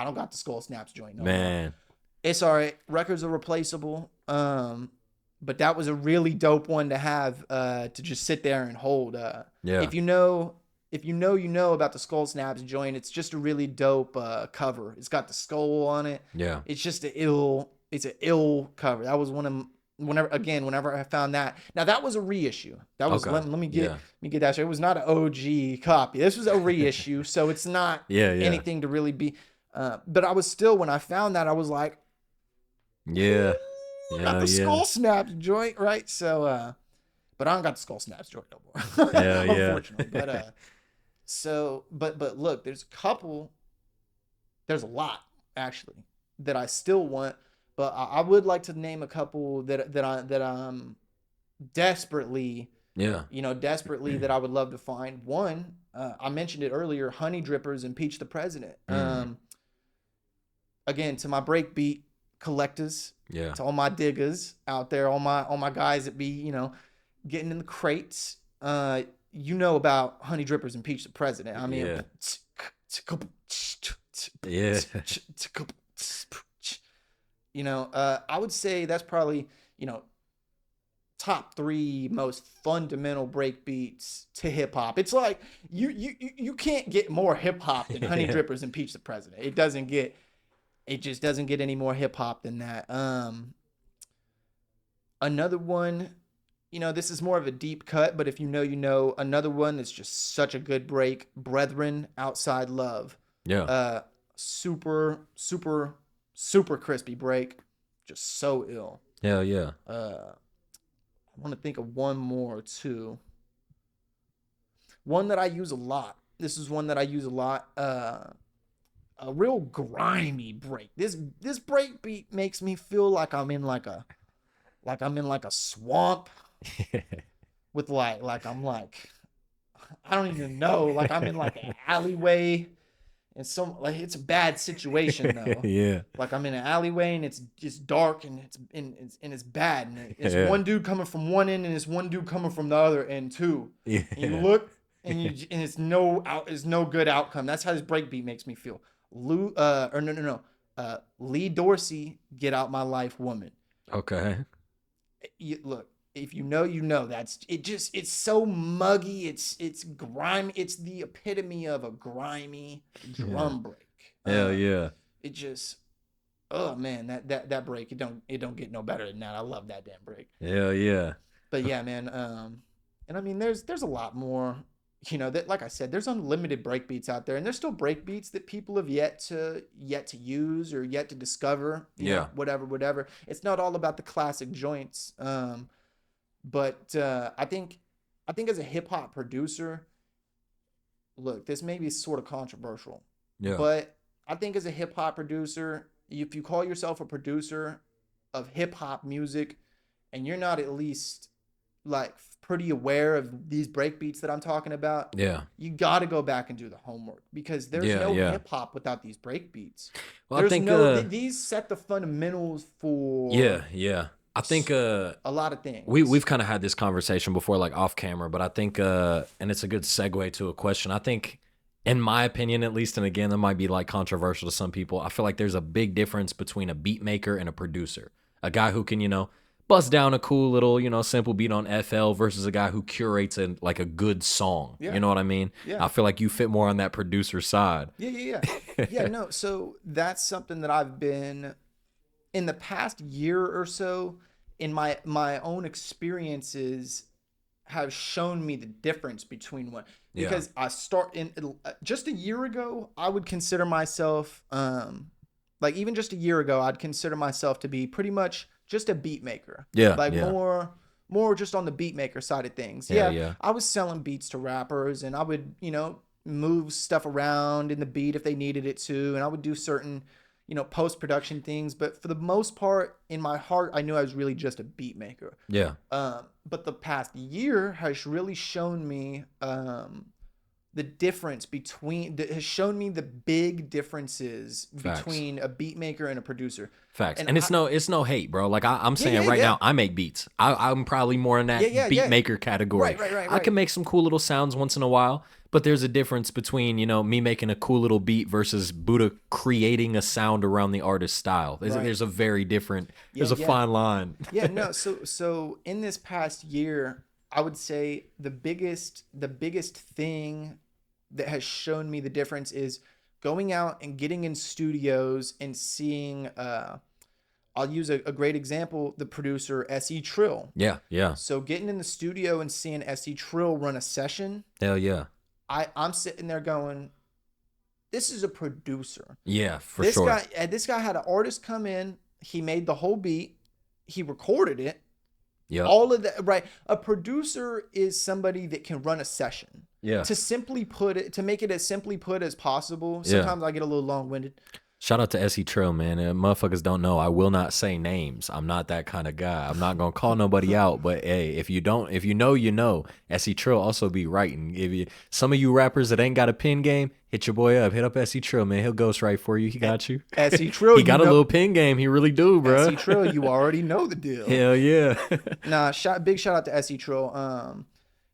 don't got the Skull Snaps joint. No Man. more. It's all right. Records are replaceable. But that was a really dope one to have to just sit there and hold. If you know about the Skull Snaps joint, it's just a really dope cover. It's got the skull on it. Yeah. It's just an ill cover. That was whenever I found that. Now that was a reissue. That was Okay. let me get that straight. It was not an OG copy. This was a reissue, so it's not anything to really be. But I was still, when I found that, I was like, yeah. got the Skull Snaps joint, right? So, but I don't got the Skull Snaps joint no more. Unfortunately. But but look, there's a lot. actually, that I still want, but I would like to name a couple that I'm desperately, desperately that I would love to find. One, I mentioned it earlier, Honey Drippers, Impeach the President. Again, to my breakbeat collectors, to all my diggers out there, all my guys that be, getting in the crates, about Honey Drippers, Impeach the President. I mean, I would say that's probably, top 3 most fundamental break beats to hip hop. It's like you can't get more hip hop than Honey Drippers, Impeach the President. It just doesn't get any more hip hop than that. Another one, this is more of a deep cut, but if you know, another one that's just such a good break, Brethren, Outside Love. Yeah. Super crispy break. Just so ill. Hell yeah. I want to think of one more too. One that I use a lot. This is one that I use a lot. A real grimy break. This break beat makes me feel like I'm in like a swamp with like I'm like, I don't even know, like I'm in like an alleyway and it's a bad situation though. Yeah. Like I'm in an alleyway and it's just dark and it's bad and it's one dude coming from one end and it's one dude coming from the other end too. Yeah. And you look and it's no good outcome. That's how this breakbeat makes me feel. Lee Dorsey, Get Out My Life, Woman. Okay. Look, if you know, that's it. It's so muggy. It's grimy. It's the epitome of a grimy drum break. Hell yeah. It just, oh man, that break. It don't get no better than that. I love that damn break. Hell yeah. But yeah, man. And I mean, there's a lot more. That, like I said, there's unlimited break beats out there, and there's still break beats that people have yet to use or yet to discover. You know, whatever. It's not all about the classic joints. But I think as a hip hop producer, look, this may be sort of controversial. Yeah. But I think as a hip hop producer, if you call yourself a producer of hip hop music, and you're not at least like pretty aware of these break beats that I'm talking about, you got to go back and do the homework, because there's no hip hop without these break beats. Well, I think these set the fundamentals for I think a lot of things. We've kind of had this conversation before, like off camera, but I think and it's a good segue to a question. I think, in my opinion at least, and again, that might be like controversial to some people, I feel like there's a big difference between a beat maker and a producer. A guy who can, bust down a cool little, simple beat on FL versus a guy who curates a good song. Yeah. You know what I mean? Yeah. I feel like you fit more on that producer side. Yeah. No. So that's something that I've been, in the past year or so, in my own experiences, have shown me the difference between one. Because I start in just a year ago, I would consider myself, even just a year ago, I'd consider myself to be pretty much just a beat maker. More just on the beat maker side of things. I was selling beats to rappers, and I would, move stuff around in the beat if they needed it to, and I would do certain, post-production things. But for the most part, in my heart, I knew I was really just a beat maker. Yeah. But the past year has really shown me the difference has shown me the big differerences between a beat maker and a producer. Facts. And it's no hate, bro. Like I'm saying now, I make beats. I'm probably more in that beat maker category. Right. I can make some cool little sounds once in a while, but there's a difference between, me making a cool little beat versus Buddah creating a sound around the artist's style. There's a very different, there's a fine line. So in this past year, I would say the biggest thing that has shown me the difference is going out and getting in studios and seeing, I'll use a great example, the producer S.E. Trill. Yeah. So getting in the studio and seeing S.E. Trill run a session. Hell yeah. I'm sitting there going, this is a producer. Yeah, for sure. This guy had an artist come in. He made the whole beat. He recorded it. Yeah. All of that, right? A producer is somebody that can run a session. Yeah. To make it as simply put as possible. Sometimes I get a little long-winded. Shout out to SE Trill, man. Motherfuckers don't know. I will not say names. I'm not that kind of guy. I'm not gonna call nobody out. But hey, if you know, you know. SE Trill also be writing. If you some of you rappers that ain't got a pen game, hit your boy up. Hit up SE Trill, man. He'll ghostwrite for you. He got you. SE Trill, he got a little pen game. He really do, bro. SE Trill, you already know the deal. Hell yeah. Nah, big shout out to SE Trill.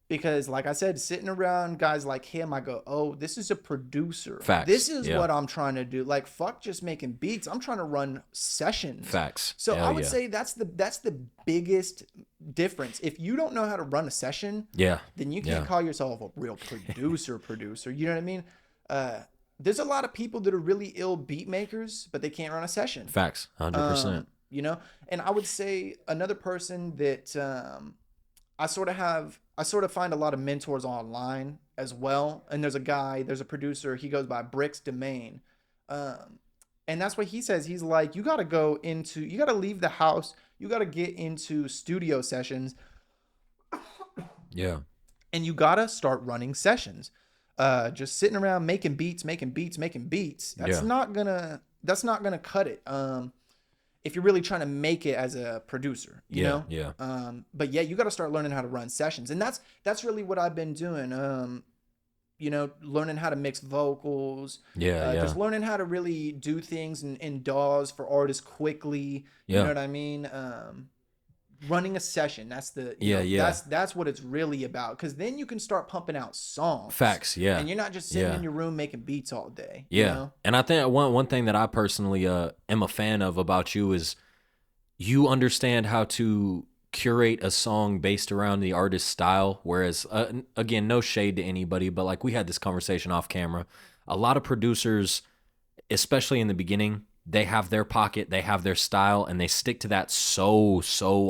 Because like I said, sitting around guys like him, I go, oh, this is a producer. Facts. This is what I'm trying to do. Like, fuck just making beats. I'm trying to run sessions. Facts. So I would say that's the biggest difference. If you don't know how to run a session, then you can't call yourself a real producer. You know what I mean? There's a lot of people that are really ill beat makers, but they can't run a session. Facts. 100%. You know? And I would say another person that I sort of find a lot of mentors online as well. And there's a producer, he goes by Bricks Domain. And that's what he says. He's like, you got to leave the house. You got to get into studio sessions. Yeah. And you got to start running sessions. Just sitting around making beats. That's not gonna cut it. If you're really trying to make it as a producer, you know? Yeah. But yeah, you got to start learning how to run sessions. And that's really what I've been doing. You know, learning how to mix vocals. Just learning how to really do things in DAWs for artists quickly. You know what I mean? Running a session. That's that's what it's really about. Because then you can start pumping out songs. Facts. Yeah. And you're not just sitting in your room making beats all day. Yeah. You know? And I think one thing that I personally am a fan of about you is you understand how to curate a song based around the artist's style. Whereas, again, no shade to anybody, but like we had this conversation off camera. A lot of producers, especially in the beginning, they have their pocket, they have their style, and they stick to that so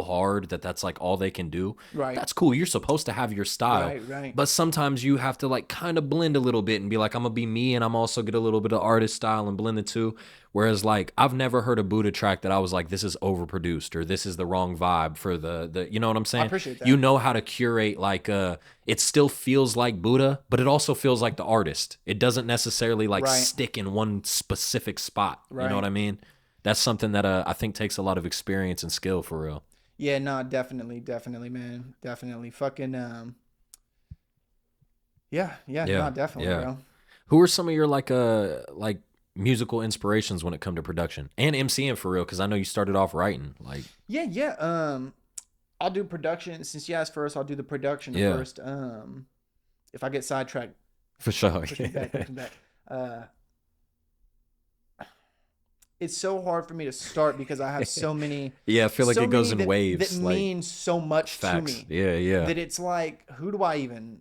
hard that's like all they can do. Right. That's cool. You're supposed to have your style. Right. But sometimes you have to like kind of blend a little bit and be like, I'm gonna be me and I'm also get a little bit of artist style and blend the two. Whereas like I've never heard a Buddah track that I was like, this is overproduced or this is the wrong vibe for the you know what I'm saying? I appreciate that. You know how to curate like it still feels like Buddah, but it also feels like the artist. It doesn't necessarily like stick in one specific spot. You know what I mean? That's something that I think takes a lot of experience and skill for real. Yeah, no, definitely, man. Definitely. Fucking no, definitely, bro. Who are some of your like musical inspirations when it come to production and MCing for real? Because I know you started off writing. Like I'll do production since you asked first. I'll do the production first. If I get sidetracked, for sure, push me back. It's so hard for me to start because I have so many. I feel like it goes in waves. That means so much to me. That it's like, who do I even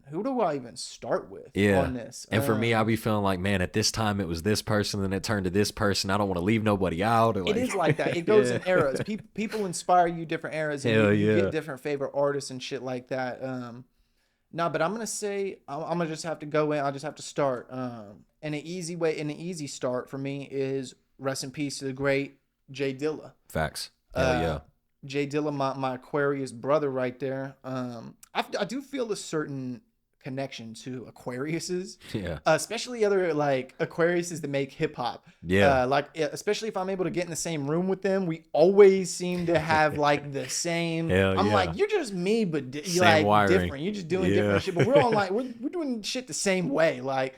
start with on this? And for me, I'll be feeling like, man, at this time it was this person, then it turned to this person. I don't want to leave nobody out. Or like, it is like that. It goes in eras. People inspire you different eras, and you get different favorite artists and shit like that. No, but I'm gonna say I'm gonna just have to go in. I'll just have to start. And an easy start for me is rest in peace to the great J Dilla. Facts. J Dilla, my Aquarius brother right there. I do feel a certain connection to Aquariuses. Especially other like Aquariuses that make hip hop. Like especially if I'm able to get in the same room with them, we always seem to have like the same. Like, you're just me, but you're like wiring. Different. You're just doing different shit, but we're all like we're doing shit the same way. Like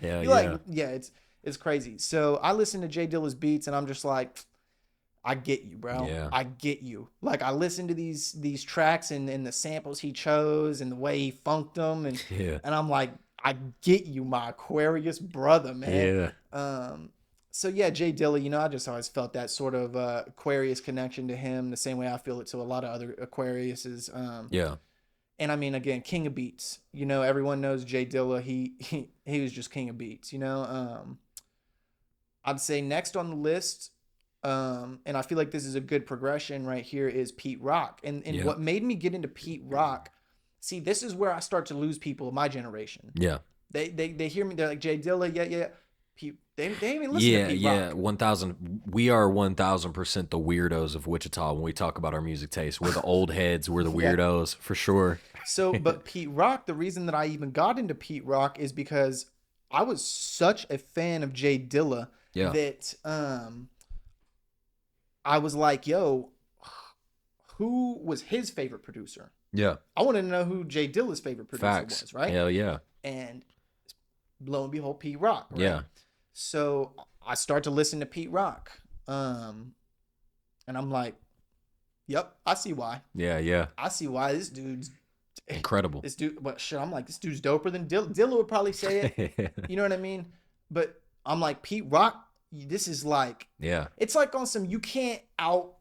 it's crazy. So I listen to J Dilla's beats and I'm just like, I get you, bro. I get you. Like I listen to these tracks and the samples he chose and the way he funked them and I'm like, I get you, my Aquarius brother, man. So yeah, J Dilla, you know, I just always felt that sort of Aquarius connection to him the same way I feel it to a lot of other Aquariuses. And I mean, again, king of beats. You know, everyone knows J Dilla. He was just king of beats. You know, I'd say next on the list, and I feel like this is a good progression right here, is Pete Rock. And what made me get into Pete Rock, see, this is where I start to lose people of my generation. They hear me, they're like, J Dilla, Pete, they even listen to Pete Rock. 1,000. We are 1,000% the weirdos of Wichita when we talk about our music taste. We're the old heads. We're the weirdos for sure. So, but Pete Rock, the reason that I even got into Pete Rock is because I was such a fan of J Dilla Yeah. that I was like, yo, who was his favorite producer? Yeah. I wanted to know who Jay Dilla's favorite producer Facts. was, right? Hell yeah. And lo and behold, Pete Rock, right? Yeah. So I start to listen to Pete Rock. And I'm like, yep, I see why. Yeah. Yeah. I see why this dude's Incredible. this dude, but shit, I'm like, this dude's doper than Dilla. Dilla would probably say it. You know what I mean? But I'm like, Pete Rock, this is like, Yeah. it's like on some, you can't out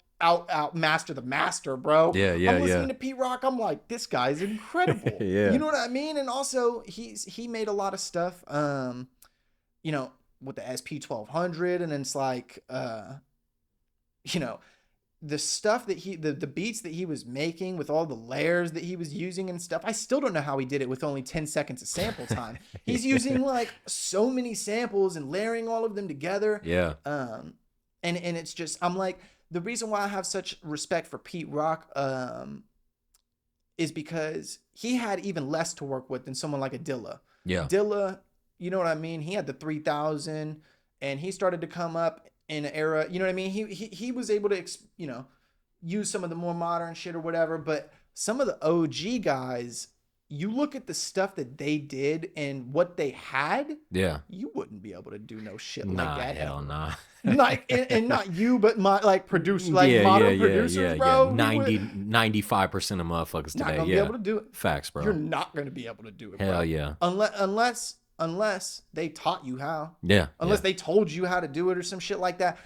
master the master, bro. Yeah. Yeah. I'm listening Yeah. to Pete Rock. I'm like, this guy's incredible. Yeah. You know what I mean? And also he made a lot of stuff, you know, with the SP 1200, and it's like, you know, the stuff that the beats that he was making with all the layers that he was using and stuff. I still don't know how he did it with only 10 seconds of sample time. He's using like so many samples and layering all of them together. Yeah. And it's just, I'm like, the reason why I have such respect for Pete Rock is because he had even less to work with than someone like a Dilla. Yeah. Dilla, you know what I mean? He had the 3000 and he started to come up in an era, you know what I mean? He was able to, you know, use some of the more modern shit or whatever, but some of the OG guys, you look at the stuff that they did and what they had, Yeah. you wouldn't be able to do no shit Nah, like that. hell nah. Like, and not you, but my like produce, like modern producers, bro. 95% of motherfuckers not today. gonna Yeah. be able to do it. Facts, bro. You're not gonna be able to do it, bro. Hell yeah. Unless they taught you how. Yeah. Unless they told you how to do it or some shit like that.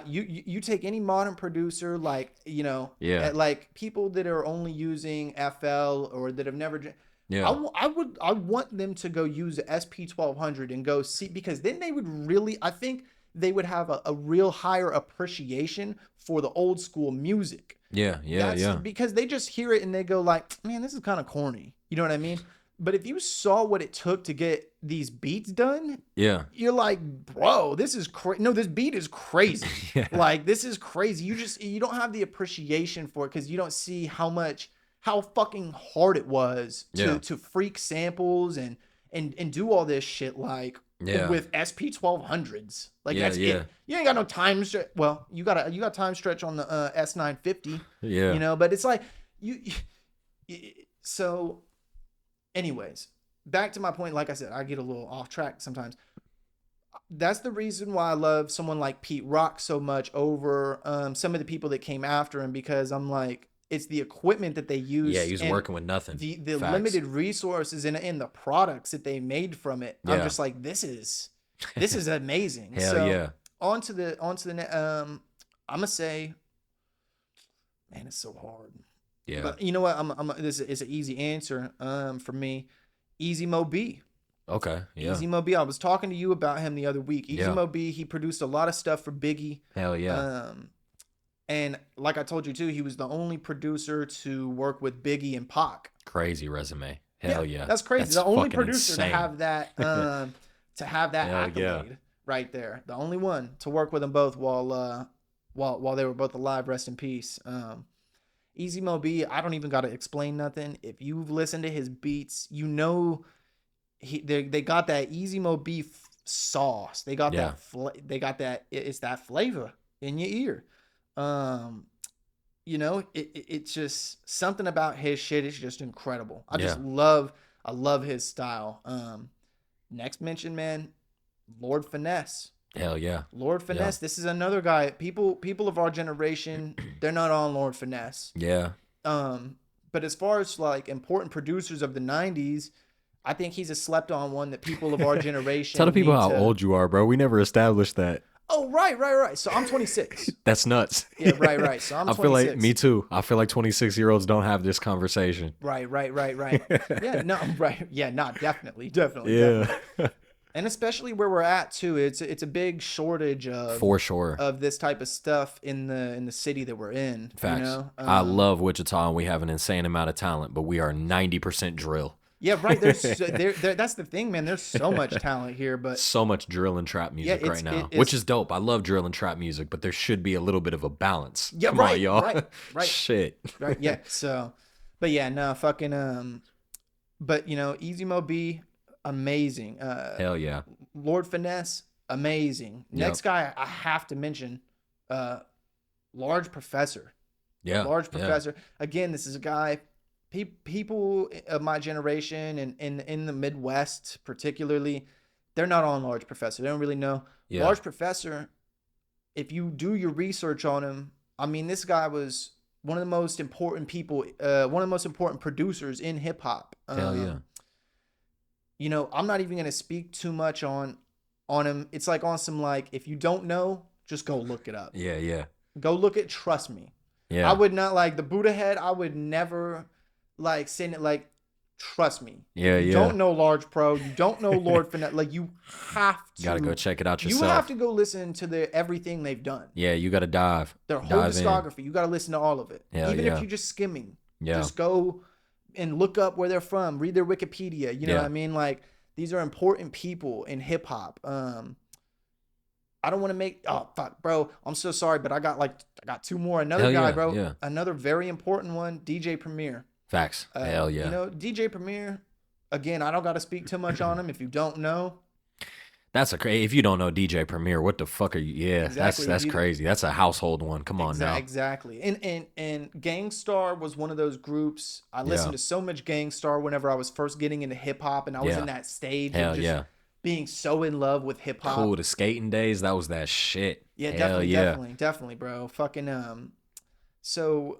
You take any modern producer, like, you know, like people that are only using FL or that have never. Yeah. I want them to go use the SP 1200 and go see, because then they would really, I think they would have a real higher appreciation for the old school music. Yeah. Yeah. Because they just hear it and they go like, man, this is kind of corny. You know what I mean? But if you saw what it took to get these beats done, yeah, you're like, bro, this is crazy. No, this beat is crazy. Yeah. Like, this is crazy. You don't have the appreciation for it because you don't see how fucking hard it was to freak samples and do all this shit like with SP 1200s. Like it. You ain't got no time stretch. Well, you got time stretch on the S950. Yeah, you know, but it's like so. Anyways, back to my point. Like I said, I get a little off track sometimes. That's the reason why I love someone like Pete Rock so much over some of the people that came after him, because I'm like, it's the equipment that they use. Yeah, he was working with nothing. The limited resources and the products that they made from it. Yeah. I'm just like, this is amazing. Hell so yeah. On to the I'm gonna say, man, it's so hard. Yeah. But you know what? This is an easy answer for me. Easy Mo B. Okay. Yeah. Easy Mo B. I was talking to you about him the other week. Easy Yeah. Mo B. He produced a lot of stuff for Biggie. Hell yeah. And like I told you too, he was the only producer to work with Biggie and Pac. Crazy resume. Hell yeah. That's crazy. That's the only producer insane. to have that accolade yeah. right there. The only one to work with them both while they were both alive. Rest in peace. Easy Mo B, I don't even got to explain nothing. If you've listened to his beats, you know they got that Easy Mo B sauce. They got that it's that flavor in your ear. You know, it's just something about his shit is just incredible. I love his style. Next mention, man, Lord Finesse. Hell yeah. Lord Finesse. Yeah. This is another guy. People of our generation, they're not on Lord Finesse. Yeah. But as far as like important producers of the 90s, I think he's a slept on one that people of our generation. Tell the people how old you are, bro. We never established that. Oh, right. So I'm 26. That's nuts. Yeah, right. So I'm 26. I feel like, me too. I feel like 26-year-olds don't have this conversation. Right. Yeah, no, right. Yeah, not definitely. Yeah. Definitely. And especially where we're at too, it's a big shortage of, for sure, of this type of stuff in the city that we're in. Facts. You know? I love Wichita and we have an insane amount of talent, but we are 90% drill. Yeah, right. There's that's the thing, man. There's so much talent here, but so much drill and trap music right now, which is dope. I love drill and trap music, but there should be a little bit of a balance. Yeah, Come on, y'all. Right. Shit. Right. Yeah. So, but yeah, no, fucking but you know, Easy Mo B, amazing. Hell yeah. Lord Finesse, amazing. Next guy I have to mention, Large Professor. Yeah. Large Professor. Again, this is a guy, people of my generation and in the Midwest particularly, they're not on Large Professor. They don't really know. Yeah. Large Professor, if you do your research on him, I mean, this guy was one of the most important people, one of the most important producers in hip hop. Hell yeah. You know, I'm not even going to speak too much on him. It's like on some, like, if you don't know, just go look it up. Yeah, yeah. Go look it. Trust me. Yeah. I would not, like, the Buddah Head, I would never, like, send it, like, trust me. Yeah, you don't know Large Pro. You don't know Lord Finesse. Like, you have to. You got to go check it out yourself. You have to go listen to everything they've done. Yeah, you got to dive. Their whole discography. You got to listen to all of it. Hell Even yeah. if you're just skimming. Yeah. Just go and look up where they're from. Read their Wikipedia. You know what I mean? Like, these are important people in hip hop. I don't want to make, oh fuck, bro. I'm so sorry, but I got two more. Another guy, bro. Yeah. Another very important one, DJ Premier. Facts. Hell yeah. You know, DJ Premier, again, I don't got to speak too much on him. If you don't know. That's if you don't know DJ Premier, what the fuck are you? Yeah, exactly. That's crazy. That's a household one. Come on now. Exactly. And Gangstar was one of those groups. I listened to so much Gangstar whenever I was first getting into hip hop, and I was in that stage of just being so in love with hip hop. Cool, the skating days, that was that shit. Yeah, Hell definitely, bro. Fucking so,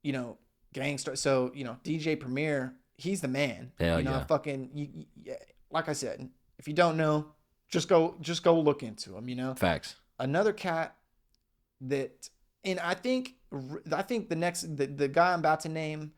you know, Gangstar. So, you know, DJ Premier, he's the man. Hell you know, yeah. Fucking, like I said, if you don't know, just go look into him. You know, facts. Another cat that, and I think the guy I'm about to name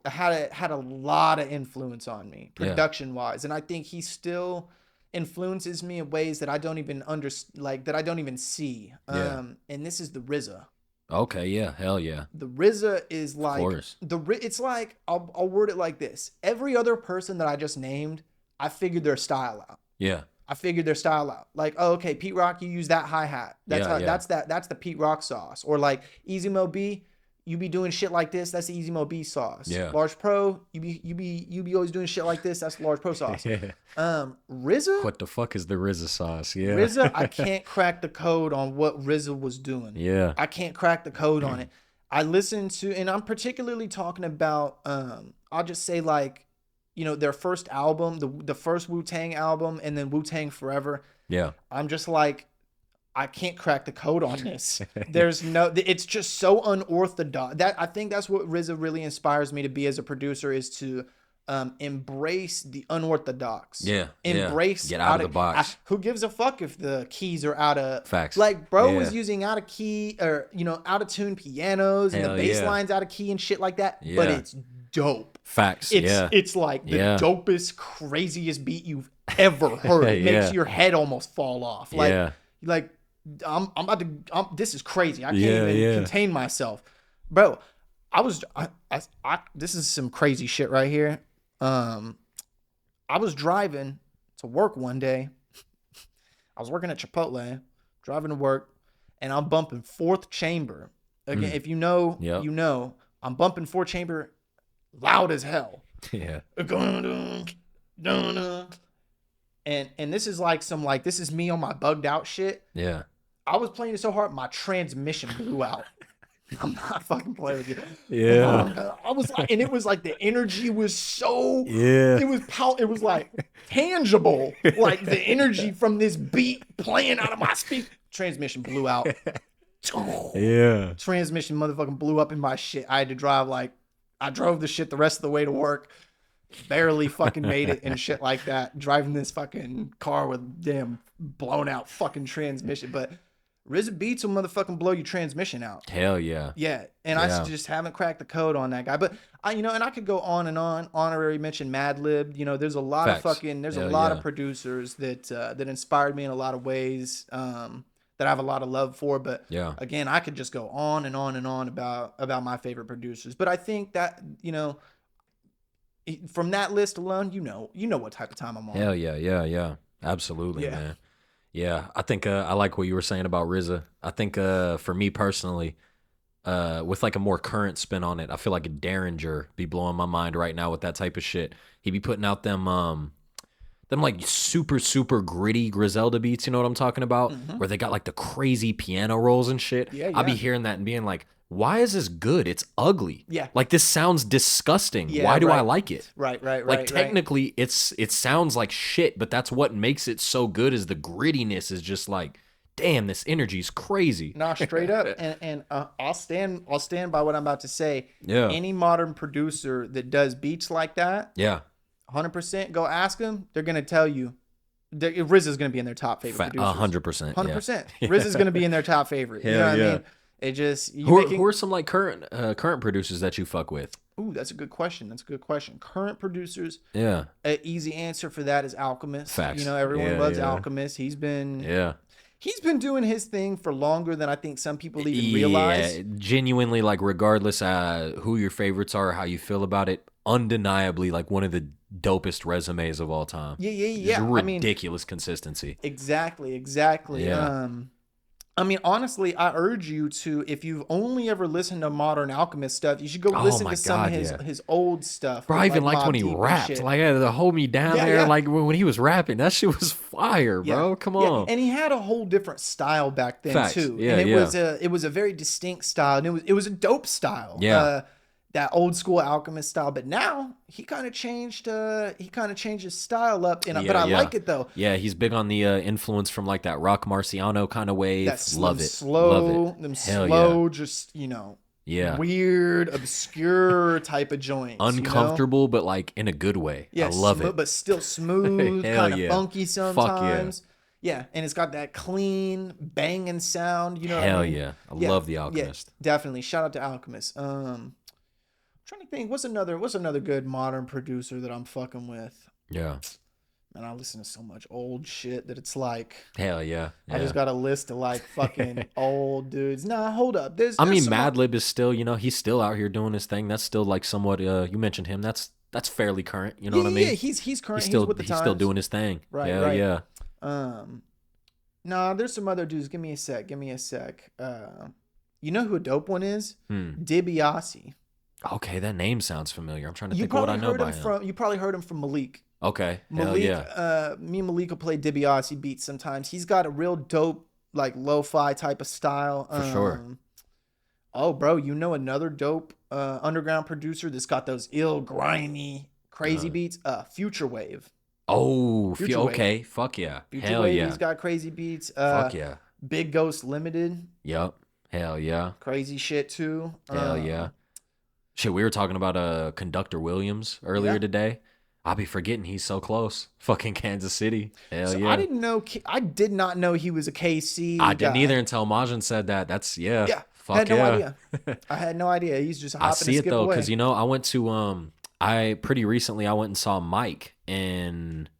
had a lot of influence on me production wise, and I think he still influences me in ways that I don't even that I don't even see. And this is the RZA. Okay, yeah, hell yeah. The RZA is like it's like I'll word it like this. Every other person that I just named, I figured their style out. Yeah. I figured their style out. Like, oh, okay, Pete Rock, you use that hi-hat. That's that's the Pete Rock sauce. Or like Easy Mo B, you be doing shit like this, that's the Easy Mo B sauce. Yeah. Large Pro, you be always doing shit like this, that's the Large Pro sauce. RZA, what the fuck is the RZA sauce? Yeah. RZA, I can't crack the code on what RZA was doing. Yeah. I can't crack the code on it. I listened to, and I'm particularly talking about I'll just say, like, you know, their first album, the first Wu-Tang album, and then Wu-Tang Forever. Yeah. I'm just like, I can't crack the code on this. It's just so unorthodox. I think that's what RZA really inspires me to be as a producer, is to embrace the unorthodox. Yeah. Embrace. Get out of the box. Who gives a fuck if the keys are out of facts? Like, bro was using out of key, or, you know, out of tune pianos, and the bass lines out of key and shit like that. Yeah. But it's dope. Facts. It's like the dopest, craziest beat you've ever heard. It makes your head almost fall off. Like, I'm about to. This is crazy. I can't even contain myself, bro. This is some crazy shit right here. I was driving to work one day. I was working at Chipotle, driving to work, and I'm bumping Fourth Chamber. Again, if you know, you know, I'm bumping Fourth Chamber loud as hell. Yeah. And this is like this is me on my bugged out shit. Yeah. I was playing it so hard, my transmission blew out. I'm not fucking playing with you. Yeah. I was like, and it was like the energy was so, it was like tangible. Like the energy from this beat playing out of my speaker. Transmission blew out. Yeah. Transmission motherfucking blew up in my shit. I had to drive, like, I drove the shit the rest of the way to work. Barely fucking made it and shit like that. Driving this fucking car with damn blown out fucking transmission. But RZA beats will motherfucking blow your transmission out. Hell yeah. Yeah. And I just haven't cracked the code on that guy. But and I could go on and on. Honorary mention Madlib. You know, there's a lot of fucking, there's a lot of producers that inspired me in a lot of ways. That I have a lot of love for, but again, I could just go on and on and on about my favorite producers. But I think that, you know, from that list alone, you know what type of time I'm on. Hell yeah, absolutely, man. Yeah, I think I like what you were saying about RZA. I think for me personally, with like a more current spin on it, I feel like a Derringer be blowing my mind right now with that type of shit. He be putting out them them like super gritty Griselda beats, you know what I'm talking about? Where they got like the crazy piano rolls and shit. Yeah, I'll be yeah. hearing that and being like, why is this good? It's ugly. Yeah. Like this sounds disgusting. Yeah, Why do I right. like it? Right. Like technically it sounds like shit, but that's what makes it so good is the grittiness is just like, damn, this energy's crazy. Nah, straight up. And I'll stand by what I'm about to say. Yeah. Any modern producer that does beats like that, Yeah. 100%, go ask them. They're gonna tell you. Riz is gonna be in their top favorite producers. 100%. 100%. Riz is gonna be in their top favorite. You know what I mean? It just who are some like current producers that you fuck with? Ooh, that's a good question. Current producers. Yeah. An easy answer for that is Alchemist. Facts. You know, everyone Yeah, loves yeah. Alchemist. He's been doing his thing for longer than I think some people even realize. Yeah, genuinely, like regardless who your favorites are, how you feel about it, undeniably like one of the dopest resumes of all time. Yeah. Just ridiculous consistency. Exactly. Yeah. I mean, honestly, I urge you to, if you've only ever listened to modern Alchemist stuff, you should go listen to some of his old stuff. Bro, I even liked when he rapped. Like, the Hold Me Down there, like when he was rapping, that shit was fire, bro. Come on. And he had a whole different style back then too. Yeah, and it was a very distinct style, and it was a dope style. Yeah. That old school Alchemist style, but now he kind of changed. His style up, but I like it though. Yeah, he's big on the influence from like that Rock Marciano kind of wave. Love it. Slow, Hell yeah. Just Yeah. weird, obscure type of joints. Uncomfortable, but like in a good way. I love it. But still smooth, Hell kind of yeah. funky sometimes. Fuck yeah, and it's got that clean banging sound. You know. Hell what I mean? yeah. I love the Alchemist. Yeah, definitely. Shout out to Alchemist. I'm trying to think, what's another good modern producer that I'm fucking with? Yeah. Man, I listen to so much old shit that it's like, Hell yeah. I just got a list of like fucking old dudes. Nah, hold up. There's Madlib is still, he's still out here doing his thing. That's still like somewhat, you mentioned him. That's fairly current. You know what I mean? Yeah, he's current. He's with the times. still doing his thing. Right, Hell right. yeah. Nah, there's some other dudes. Give me a sec. You know who a dope one is? DiBiase. Okay, that name sounds familiar. I'm trying to think of what I know by him. You probably heard him from Malik. Okay. Malik, Hell yeah. Me and Malik will play DiBiase beats sometimes. He's got a real dope, like lo-fi type of style. For sure. Oh, bro, you know another dope underground producer that's got those ill, grimy, crazy beats? Future Wave. Oh, Future okay. Wave. Fuck yeah. Future Hell Wave, yeah. he's got crazy beats. Fuck yeah. Big Ghost Limited. Yep. Hell yeah. Crazy shit too. Hell yeah. Shit, we were talking about Conductor Williams earlier today. I'll be forgetting he's so close. Fucking Kansas City. Hell yeah. I did not know he was a KC I didn't either until Majin said that. That's Yeah. Fuck I had no yeah. idea. I had no idea. He's just hopping I see and it skip though, away. because I went to pretty recently I went and saw Mike and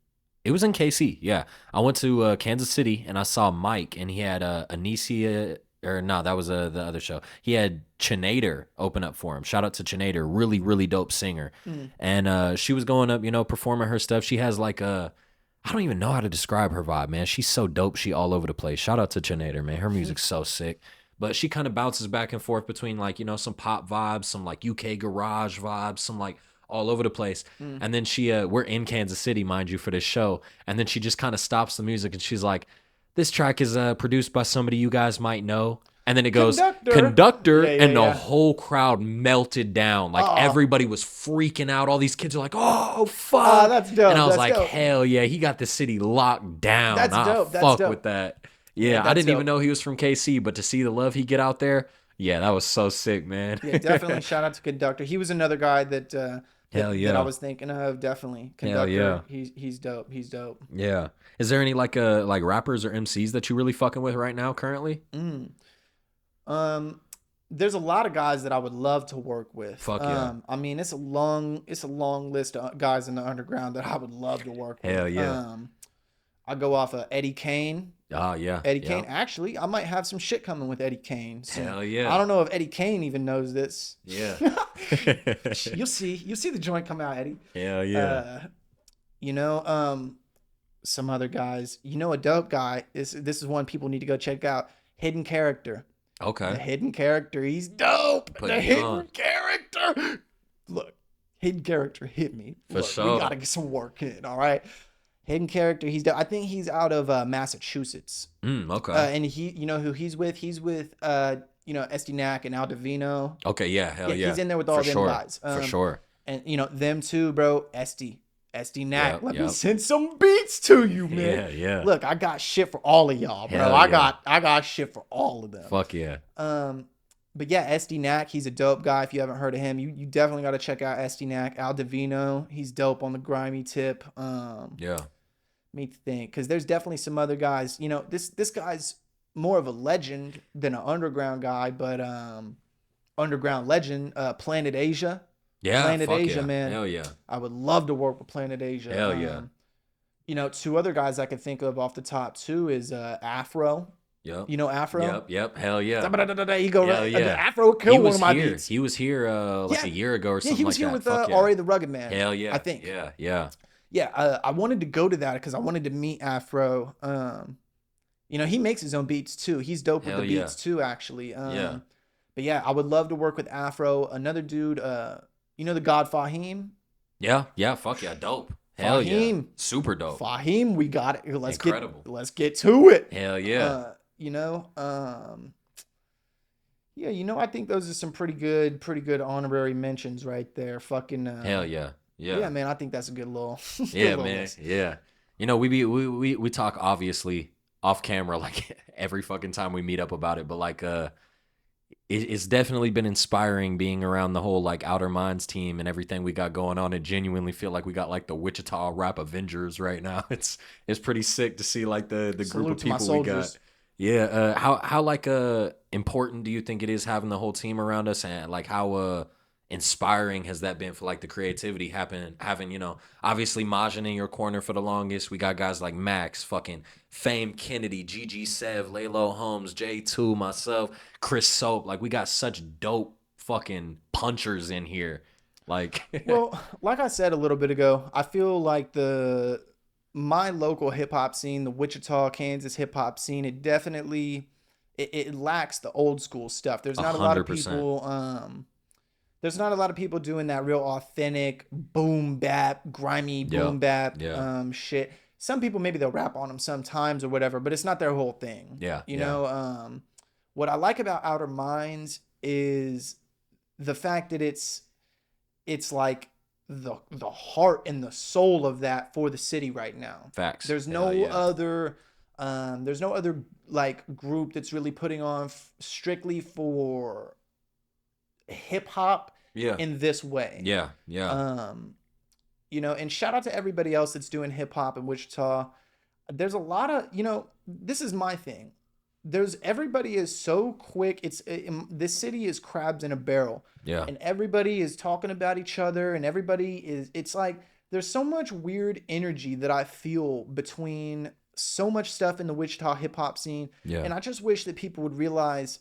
it was in KC. Yeah. I went to Kansas City and I saw Mike and he had Anicia. Or no, that was the other show. He had Chinator open up for him. Shout out to Chinator, really, really dope singer. And she was going up, performing her stuff. She has like I don't even know how to describe her vibe, man. She's so dope. She all over the place. Shout out to Chinator, man. Her music's so sick. But she kind of bounces back and forth between like, some pop vibes, some like UK garage vibes, some like all over the place. And then we're in Kansas City, mind you, for this show. And then she just kind of stops the music and she's like, this track is produced by somebody you guys might know. And then it goes, Conductor, and the whole crowd melted down. Like, everybody was freaking out. All these kids are like, oh, fuck. That's dope. And I was like, hell yeah, he got the city locked down. That's dope. That's fuck dope. with that. Yeah, I didn't even know he was from KC, but to see the love he get out there, yeah, that was so sick, man. Yeah, definitely. Shout out to Conductor. He was another guy that Hell yeah. that I was thinking of. Definitely. Conductor. Hell yeah. He's dope. He's dope. Yeah. Is there any like rappers or MCs that you really fucking with right now currently? There's a lot of guys that I would love to work with. Fuck yeah. I mean, it's a long list of guys in the underground that I would love to work with. Hell yeah. I go off of Eddie Kane. Oh yeah. Eddie Kane. Actually, I might have some shit coming with Eddie Kane. So Hell yeah. I don't know if Eddie Kane even knows this. Yeah. You'll see the joint come out, Eddie. Hell yeah. Some other guys. A dope guy this is one people need to go check out. Hidden Character. Okay. The Hidden Character. He's dope. Hidden Character. Look, Hidden Character hit me. For sure. We gotta get some work in. All right. Hidden character. I think he's out of Massachusetts. Okay. And you know who he's with? He's with you know, SD Nack and Al Divino. Okay. Yeah. Hell yeah. He's in there with all them guys. For sure. And you know them too, bro. SD Nack. Yep, Let me send some beats to you, man. Yeah. Look, I got shit for all of y'all, bro. Hell I got shit for all of them. Fuck yeah. But yeah, SD Nack, he's a dope guy. If you haven't heard of him, you definitely got to check out SD Nack. Al Divino, he's dope on the grimy tip. Yeah. Me think, because there's definitely some other guys. You know, this guy's more of a legend than an underground guy, but underground legend, Planet Asia. Yeah. Planet Asia, yeah. man. Hell yeah. I would love to work with Planet Asia. Hell yeah. You know, two other guys I can think of off the top too is Afro. Yep. You know Afro? Yep. Hell yeah. He go right. Yeah. Afro killed one of my beats. He was here like a year ago or something. Yeah, he was here with with R.A. the Rugged Man. Hell yeah. I think. Yeah. I wanted to go to that because I wanted to meet Afro. You know, he makes his own beats too. He's dope with the beats too, actually. But yeah, I would love to work with Afro. Another dude, you know the God Fahim? Yeah. Fuck yeah. Dope. Hell Fahim. Yeah. Super dope. Fahim, we got it. Incredible. Let's get to it. Hell yeah. You know, yeah, you know, I think those are some pretty good honorary mentions right there. Fucking hell yeah. Yeah, man, I think that's a good little yeah, man. List. Yeah. You know, we talk obviously off camera like every fucking time we meet up about it, but like it's definitely been inspiring being around the whole like OuterMinds team and everything we got going on. I genuinely feel like we got like the Wichita rap Avengers right now. It's pretty sick to see like the group of people we got. Yeah, how like important do you think it is having the whole team around us, and like how inspiring has that been for like the creativity having, you know, obviously Majin in your corner for the longest. We got guys like Max, fucking Fame Kennedy, GG Sev, Laylo Holmes, J2, myself, Chris Soap. Like we got such dope fucking punchers in here. Like well, like I said a little bit ago, I feel like my local hip hop scene, the Wichita, Kansas hip hop scene, it definitely it lacks the old school stuff. There's not 100%. A lot of people there's not a lot of people doing that real authentic boom bap, grimy boom bap shit. Some people maybe they'll rap on them sometimes or whatever, but it's not their whole thing. Yeah. You know, what I like about OuterMinds is the fact that it's like the heart and the soul of that for the city right now. Facts. There's no other like group that's really putting on strictly for hip hop in this way. Yeah. You know, and shout out to everybody else that's doing hip hop in Wichita. There's a lot of, you know, this is my thing. Everybody is so quick. This city is crabs in a barrel. Yeah. And everybody is talking about each other, and it's like there's so much weird energy that I feel between so much stuff in the Wichita hip hop scene. Yeah. And I just wish that people would realize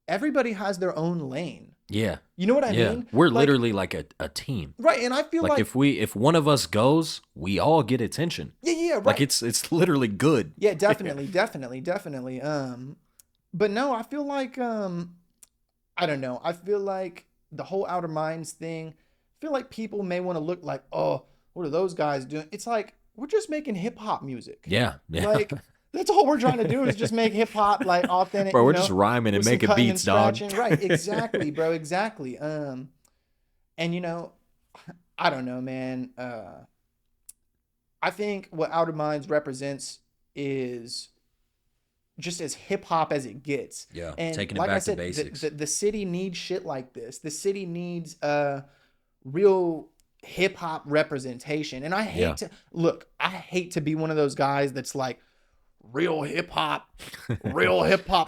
everybody has their own lane. Yeah. You know what I mean? We're literally like a team. Right. And I feel like if one of us goes, we all get attention. Yeah, right. Like it's literally good. Yeah, definitely. But no, I feel like I don't know. I feel like the whole OuterMinds thing, I feel like people may want to look like, oh, what are those guys doing? It's like we're just making hip hop music. Yeah. Like that's all we're trying to do is just make hip hop like authentic. Bro, we're just rhyming and making beats, dog. Right, exactly, bro, exactly. And you know, I don't know, man. I think what OuterMinds represents is just as hip hop as it gets. Yeah, and taking like it back I said, to basics. The city needs shit like this. The city needs real hip hop representation. And I hate to be one of those guys that's like real hip hop.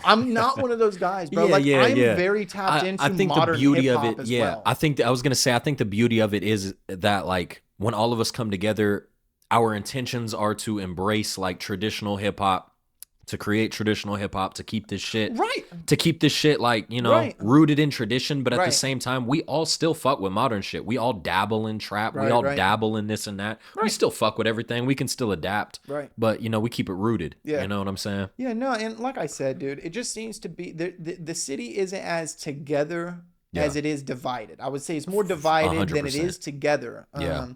I'm not one of those guys, bro. I'm very tapped into I think modern the beauty hip-hop of it, as well. I think the beauty of it is that like when all of us come together, our intentions are to embrace like traditional hip hop, to create traditional hip hop, to keep this shit like, you know, rooted in tradition, but at the same time, we all still fuck with modern shit. We all dabble in trap. We all dabble in this and that. We still fuck with everything. We can still adapt. Right. But, you know, we keep it rooted. Yeah. You know what I'm saying? Yeah, no, and like I said, dude, it just seems to be the city isn't as together as it is divided. I would say it's more divided 100%. Than it is together. Yeah.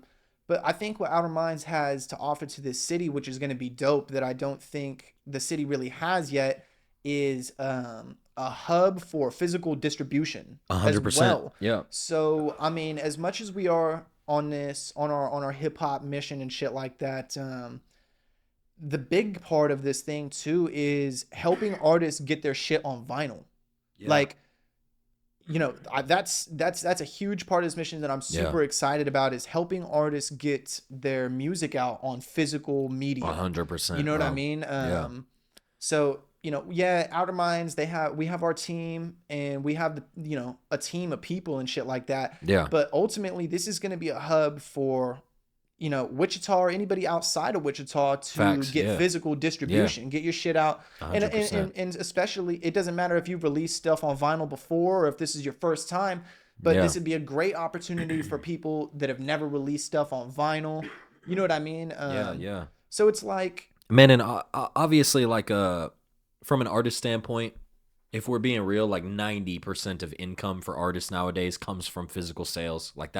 But I think what Outer Minds has to offer to this city, which is going to be dope, that I don't think the city really has yet, is a hub for physical distribution as 100%. well. Yeah. So I mean, as much as we are on our hip hop mission and shit like that, the big part of this thing too is helping artists get their shit on vinyl. Yeah. Like, you know, that's a huge part of this mission that I'm super excited about, is helping artists get their music out on physical media. 100%. You know what I mean? So, you know, Outer Minds, we have our team, and we have a team of people and shit like that. Yeah. But ultimately, this is going to be a hub for, Wichita or anybody outside of Wichita to get physical distribution, get your shit out. And especially, it doesn't matter if you've released stuff on vinyl before or if this is your first time, but this would be a great opportunity for people that have never released stuff on vinyl. You know what I mean? Yeah. So it's like, man, and obviously, like, from an artist standpoint, if we're being real, like 90% of income for artists nowadays comes from physical sales. Like,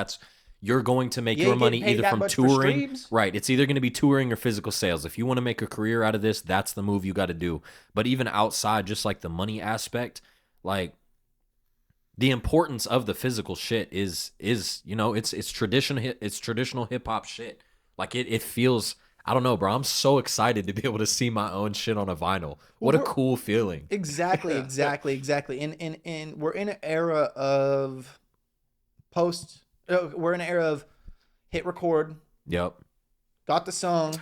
you're going to make your money either from touring. Right. It's either going to be touring or physical sales. If you want to make a career out of this, that's the move you got to do. But even outside, just like the money aspect, like, the importance of the physical shit is it's traditional hip hop shit. Like, it feels, I don't know, bro. I'm so excited to be able to see my own shit on a vinyl. What a cool feeling. Exactly. And we're in an era of we're in an era of hit record. Yep. Got the song.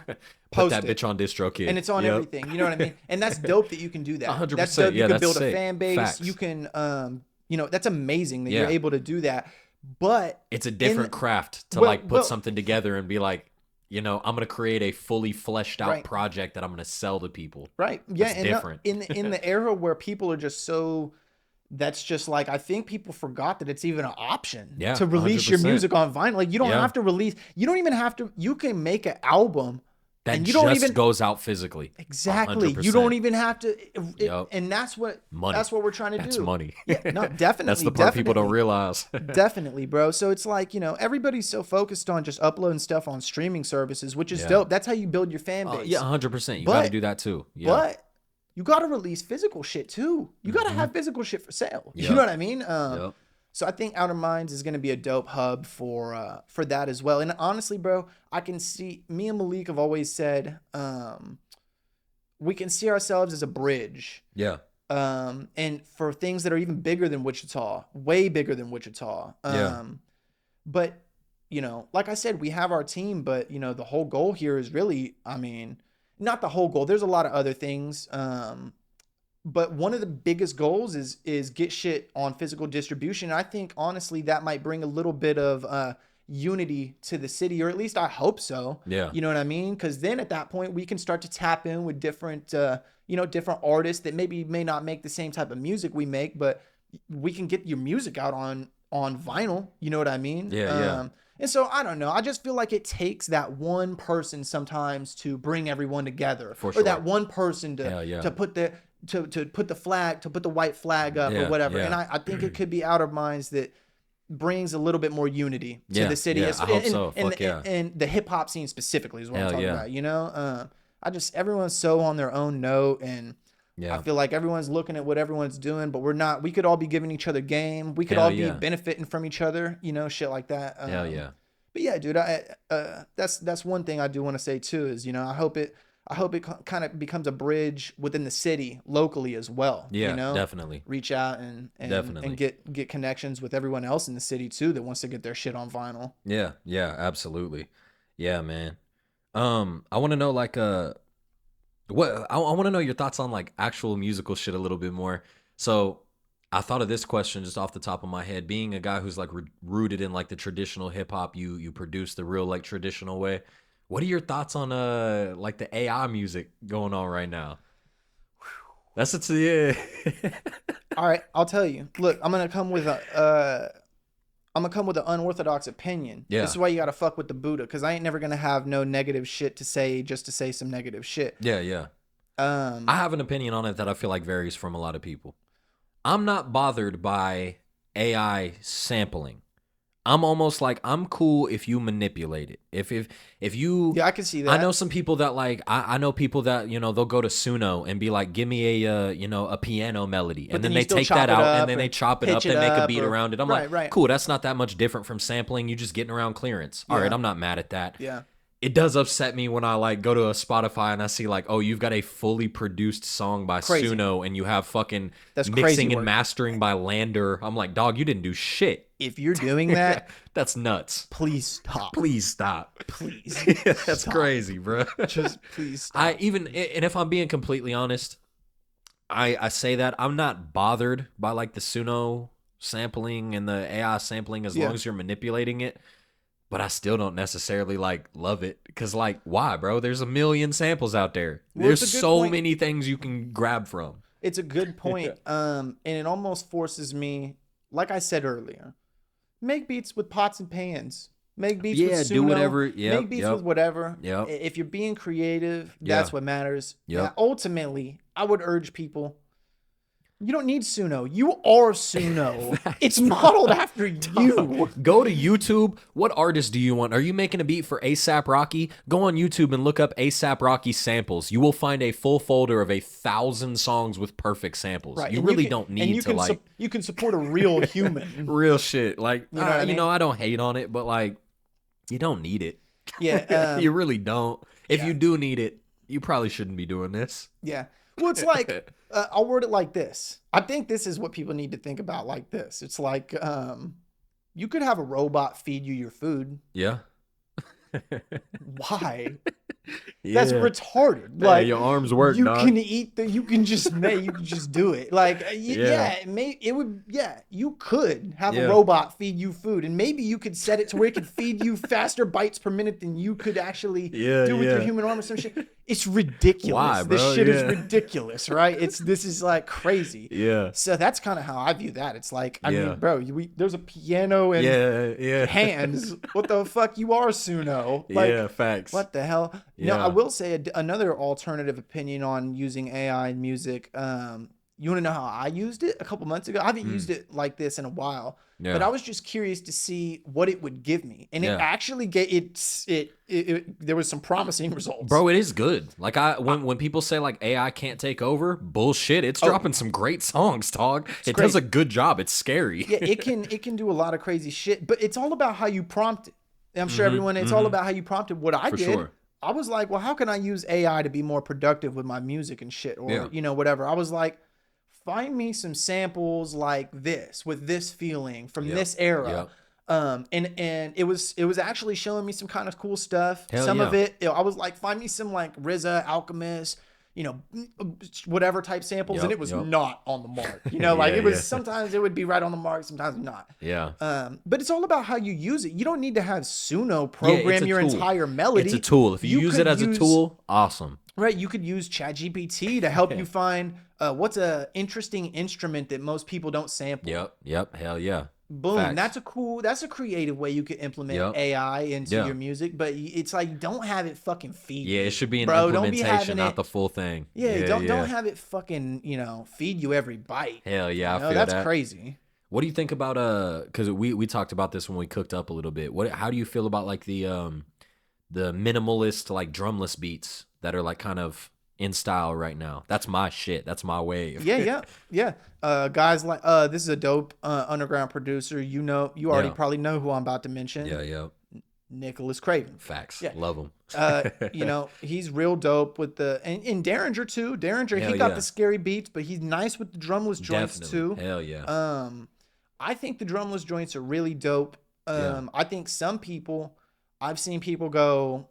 Put that bitch on DistroKid. And it's on everything. You know what I mean? And that's dope that you can do that. 100%. That's dope. You can build a sick. fan base. Facts. You can, that's amazing that you're able to do that. But it's a different craft to put something together and be like, I'm going to create a fully fleshed out project that I'm going to sell to people. Right. Yeah. It's different. In the era where people are just so, that's just like, I think people forgot that it's even an option to release 100%. Your music on vinyl. Like, you don't have to release, you can make an album that and you just don't even goes out physically. Exactly. 100%. You don't even have to, and that's what we're trying to do. That's money. Yeah, no, definitely. That's the part people don't realize. Definitely, bro. So it's like, everybody's so focused on just uploading stuff on streaming services, which is dope. That's how you build your fan base. 100%. You got to do that too. Yeah. But you got to release physical shit too. You got to have physical shit for sale. You know what I mean? So I think Outer Minds is going to be a dope hub for that as well. And honestly, bro, I can see, me and Malik have always said, we can see ourselves as a bridge. Yeah. And for things that are even bigger than Wichita, way bigger than Wichita. But, like I said, we have our team, but, the whole goal here is really, not the whole goal. There's a lot of other things. But one of the biggest goals is get shit on physical distribution. I think, honestly, that might bring a little bit of unity to the city, or at least I hope so. Yeah. You know what I mean? Because then at that point, we can start to tap in with different, different artists that may not make the same type of music we make, but we can get your music out on vinyl. You know what I mean? Yeah. And so, I don't know. I just feel like it takes that one person sometimes to bring everyone together. For sure. Or that one person to put the... To put the white flag up or whatever. And I think it could be Outer Minds that brings a little bit more unity to the city. I hope so. And the hip hop scene specifically is what I'm talking about. Everyone's so on their own note, and I feel like everyone's looking at what everyone's doing, but we're not. We could all be giving each other game. We could all be benefiting from each other, shit like that. But yeah, dude, that's one thing I do want to say too is, I hope it kind of becomes a bridge within the city locally as well. Yeah, definitely. Reach out and get connections with everyone else in the city too that wants to get their shit on vinyl. Yeah, absolutely. Yeah, man. I want to know I want to know your thoughts on like actual musical shit a little bit more. So I thought of this question just off the top of my head. Being a guy who's like rooted in like the traditional hip hop, you produce the real like traditional way. What are your thoughts on like the AI music going on right now? That's All right, I'll tell you. Look, I'm gonna come with an unorthodox opinion. Yeah. This is why you gotta fuck with the Buddha, because I ain't never gonna have no negative shit to say just to say some negative shit. Yeah. I have an opinion on it that I feel like varies from a lot of people. I'm not bothered by AI sampling. I'm almost like, I'm cool if you manipulate it. If you, Yeah, I can see that. I know some people that like, I know people that, you know, they'll go to Suno and be like, give me a, you know, a piano melody. And then they take that out and then they chop it up, they make a beat around it. I'm like, cool, that's not that much different from sampling. You just getting around clearance. All right, I'm not mad at that. Yeah. It does upset me when I like go to a Spotify and I see like, oh, you've got a fully produced song by Suno and you have fucking mixing and mastering by Lander. I'm like, dog, you didn't do shit. If you're doing that, that's nuts. Please stop. Please stop. Please. That's crazy, bro. Just please stop. And if I'm being completely honest, I say that I'm not bothered by like the Suno sampling and the AI sampling as long as you're manipulating it. But I still don't necessarily like love it because like, why, bro? There's a million samples out there. Well, there's so many things you can grab from. It's a good point. And it almost forces me, like I said earlier, make beats with pots and pans. Make beats with Suno. Do whatever. Make beats with whatever. Yep. If you're being creative, that's what matters. Yep. Ultimately, I would urge people, you don't need Suno. You are Suno. It's modeled after you. Go to YouTube. What artist do you want? Are you making a beat for A$AP Rocky? Go on YouTube and look up A$AP Rocky samples. You will find a full folder of 1,000 songs with perfect samples. Right. You really don't need to like. You can support a real human. Real shit. Like, you know what I mean? You know, I don't hate on it, but like, you don't need it. Yeah. You really don't. If you do need it, you probably shouldn't be doing this. Yeah. Well, it's like, I'll word it like this. I think this is what people need to think about like this. It's like, you could have a robot feed you your food. Yeah. Why? That's retarded. Like your arms work. You can eat you can just do it. Like you could have a robot feed you food, and maybe you could set it to where it could feed you faster bites per minute than you could actually do with your human arm or some shit. It's ridiculous. Why, bro? This shit is ridiculous, right? This is like crazy. Yeah. So that's kind of how I view that. It's like, I mean, bro, there's a piano and hands. What the fuck? You are Suno. Like, facts. What the hell? Yeah. No, I will say another alternative opinion on using AI in music. You want to know how I used it a couple months ago? I haven't used it like this in a while, but I was just curious to see what it would give me, and it actually there was some promising results. Bro, it is good. Like when people say like AI can't take over, bullshit. It's dropping some great songs, dog. It does a good job. It's scary. Yeah, it can do a lot of crazy shit, but it's all about how you prompt it. I'm sure it's all about how you prompted. What I did. Sure. I was like, well, how can I use AI to be more productive with my music and shit, or you know, whatever. I was like, find me some samples like this with this feeling from this era. And it was actually showing me some kind of cool stuff. Some of it, I was like, find me some like RZA, Alchemist, you know, whatever type samples, and it was not on the mark. You know, like it was sometimes it would be right on the mark, sometimes not. Yeah. But it's all about how you use it. You don't need to have Suno program your entire melody. It's a tool. If you use it as a tool, awesome. Right. You could use ChatGPT to help you find what's a interesting instrument that most people don't sample. Yep. Hell yeah. Boom. Facts. That's a creative way you could implement AI into your music, but it's like, don't have it fucking feed you. Yeah, it should be an implementation, not the full thing. Don't have it fucking, you know, feed you every bite. Hell yeah, I feel that's crazy. What do you think about because we talked about this when we cooked up a little bit. How do you feel about like the minimalist like drumless beats that are like kind of in style right now? That's my shit. That's my wave. Yeah. Guys like this is a dope underground producer. You already probably know who I'm about to mention. Yeah. Nicholas Craven. Facts. Love him. You know, he's real dope with and Derringer too. Derringer, he got the scary beats, but he's nice with the drumless joints too. Hell yeah. I think the drumless joints are really dope. I think I've seen people go,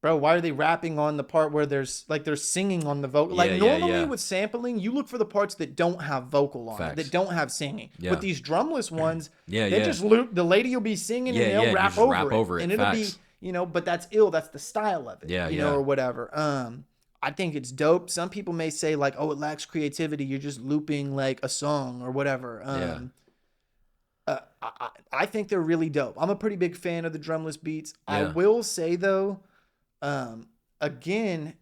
bro, why are they rapping on the part where they're singing on the vocal? Like normally with sampling, you look for the parts that don't have vocal on it, that don't have singing. With these drumless ones, they just loop. The lady will be singing and they'll rap over it. And it'll be, you know, but that's ill. That's the style of it, you know, or whatever. I think it's dope. Some people may say like, oh, it lacks creativity. You're just looping like a song or whatever. I think they're really dope. I'm a pretty big fan of the drumless beats. I will say though, again,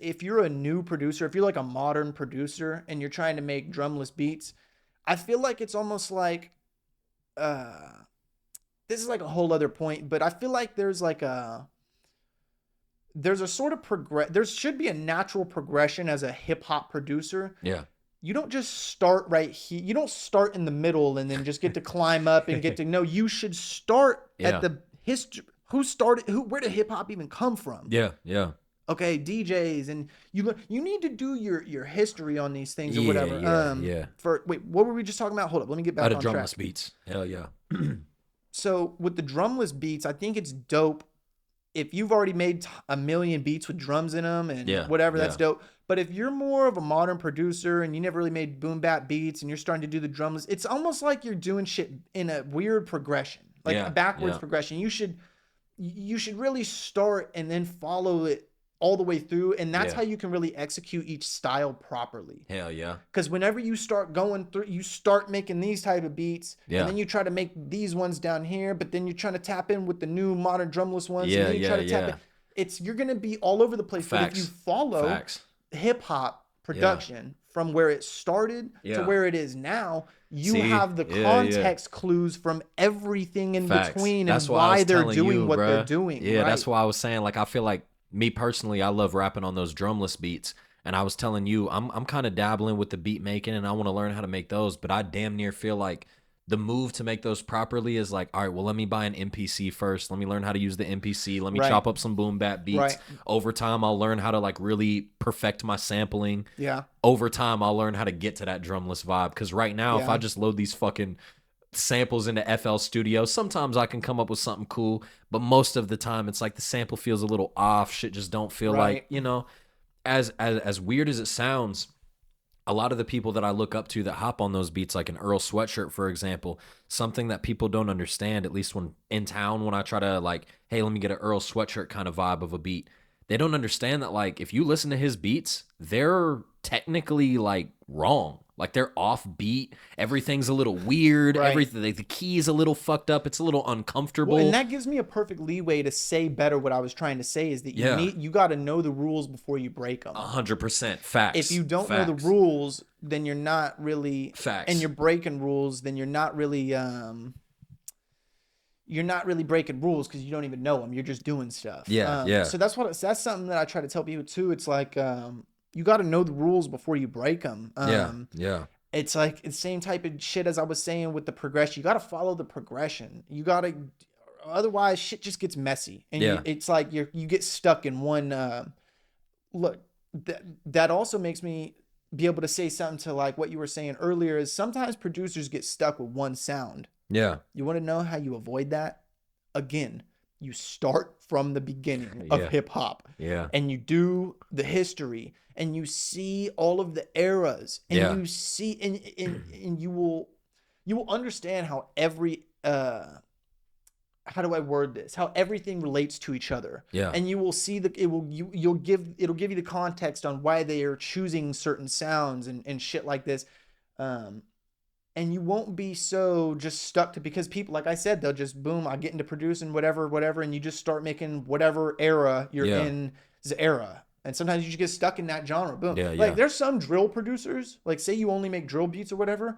if you're a new producer, if you're like a modern producer and you're trying to make drumless beats, I feel like it's almost like this is like a whole other point, but I feel like there's a sort of there should be a natural progression as a hip hop producer. Yeah. You don't just start right here. You don't start in the middle and then just get to climb up and get to no, you should start at the history. Where did hip hop even come from? Yeah. Yeah. Okay, DJs, and you need to do your history on these things or whatever. Wait, what were we just talking about? Hold up, let me get back on track. Drumless beats. Hell yeah. So with the drumless beats, I think it's dope. If you've already made a million beats with drums in them and whatever, that's dope. But if you're more of a modern producer and you never really made boom bap beats and you're starting to do the drumless, it's almost like you're doing shit in a weird progression, like a backwards progression. You should really start and then follow it all the way through, and that's how you can really execute each style properly. Hell yeah. Because whenever you start going through, you start making these type of beats, and then you try to make these ones down here, but then you're trying to tap in with the new modern drumless ones, and then you try to tap in. You're gonna be all over the place. But if you follow hip hop production from where it started to where it is now, you have the context clues from everything in between, and why they're doing what they're doing. Yeah, that's why I was saying, like, I feel like me personally, I love rapping on those drumless beats. And I was telling you, I'm kind of dabbling with the beat making, and I want to learn how to make those. But I damn near feel like the move to make those properly is like, all right, well, let me buy an MPC first. Let me learn how to use the MPC. Let me chop up some boom bap beats. Over time, I'll learn how to like really perfect my sampling. Yeah. Over time, I'll learn how to get to that drumless vibe. Because right now, if I just load these fucking samples into FL Studio, sometimes I can come up with something cool, but most of the time it's like the sample feels a little off. Shit just don't feel like, you know, as weird as it sounds, a lot of the people that I look up to that hop on those beats, like an Earl Sweatshirt, for example, something that people don't understand, at least when in town, when I try to like, hey, let me get an Earl Sweatshirt kind of vibe of a beat, they don't understand that, like, if you listen to his beats, they're technically like wrong. Like, they're off beat. Everything's a little weird. Everything, the key is a little fucked up. It's a little uncomfortable. Well, and that gives me a perfect leeway to say better what I was trying to say, is that you got to know the rules before you break them. 100%. Facts. If you don't know the rules, then you're not really... Facts. And you're breaking rules, then you're not really breaking rules because you don't even know them. You're just doing stuff. So that's something that I try to tell people too. It's like... you got to know the rules before you break them. It's like the same type of shit as I was saying with the progression. You got to follow the progression. You got to, otherwise shit just gets messy. And it's like you get stuck in one. Look, that also makes me be able to say something to like what you were saying earlier, is sometimes producers get stuck with one sound. Yeah. You want to know how you avoid that? Again, you start from the beginning of hip hop. Yeah. And you do the history, and you see all of the eras, and you see and you will understand how every how do I word this? How everything relates to each other. Yeah. And you will see that it'll give you the context on why they are choosing certain sounds and shit like this. And you won't be so just stuck to, because people, like I said, they'll just boom, I get into producing whatever, and you just start making whatever era you're in the era. And sometimes you just get stuck in that genre. Boom. Like there's some drill producers, like say you only make drill beats or whatever,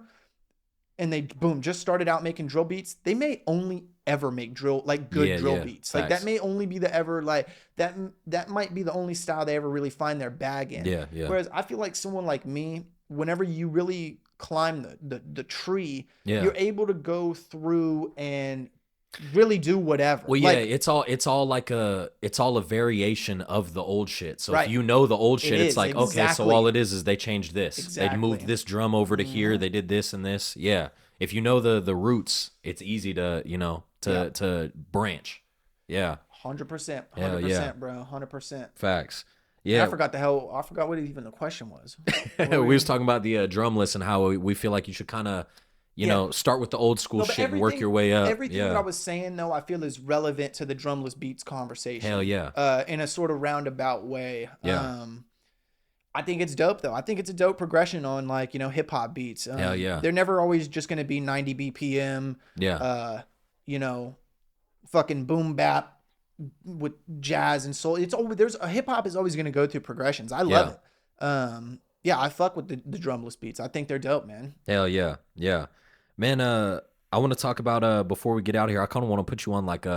and they boom just started out making drill beats. They may only ever make drill, like good drill beats. Like that may only be the ever, like that might be the only style they ever really find their bag in. Whereas I feel like someone like me, whenever you really climb the tree, you're able to go through and really do whatever. Well, yeah, like, it's all a variation of the old shit. So if you know the old shit, it's like, okay, so all it is they changed this. They moved this drum over to here. They did this and this. Yeah. If you know the roots, it's easy to, to branch. Yeah. 100%. 100%, bro. 100%. Facts. Yeah. I forgot what even the question was. We was talking about the drumless and how we feel like you should kind of, start with the old school shit and work your way up. Everything that I was saying, though, I feel is relevant to the drumless beats conversation. Hell yeah. In a sort of roundabout way. Yeah. I think it's dope, though. I think it's a dope progression on, like, hip hop beats. Hell yeah. They're never always just going to be 90 BPM. Yeah. Fucking boom bap with jazz and soul. It's always, hip hop is always going to go through progressions. I love it. I fuck with the drumless beats. I think they're dope, man. Hell yeah. Yeah. Man, I want to talk about before we get out of here. I kind of want to put you on like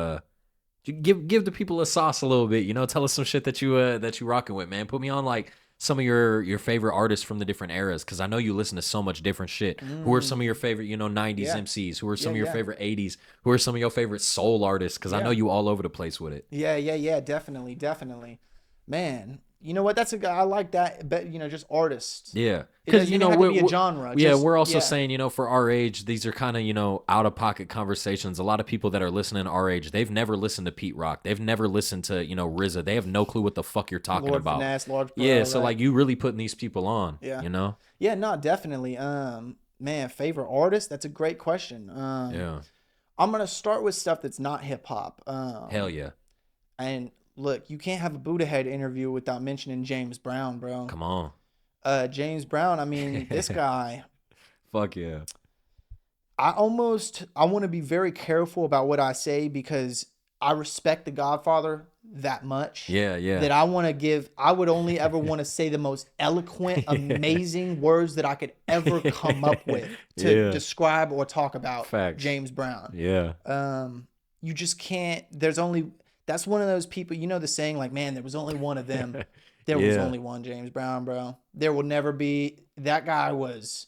give the people a sauce a little bit. You know, tell us some shit that you rocking with, man. Put me on like some of your favorite artists from the different eras, because I know you listen to so much different shit. Who are some of your favorite, 90s MCs? Who are some of your favorite 80s? Who are some of your favorite soul artists? Because I know you all over the place with it. Yeah, definitely. Man, you know what? That's a guy I like that, but just artists. Yeah, because be a genre. We're also saying, for our age, these are kind of out of pocket conversations. A lot of people that are listening our age, they've never listened to Pete Rock. They've never listened to RZA. They have no clue what the fuck you're talking Lord about. Finesse, Large Pro, yeah, so like you really putting these people on. Yeah. Yeah, no, definitely. Man, favorite artist? That's a great question. Yeah. I'm gonna start with stuff that's not hip hop. Hell yeah. And look, you can't have a Buddah Head interview without mentioning James Brown, bro. Come on. James Brown, I mean, this guy. Fuck yeah. I want to be very careful about what I say because I respect the Godfather that much. Yeah. That I would only ever want to say the most eloquent, amazing words that I could ever come up with to describe or talk about James Brown. Yeah. You just can't, that's one of those people, the saying like, man, there was only one of them. There was only one James Brown, bro. There will never be. That guy was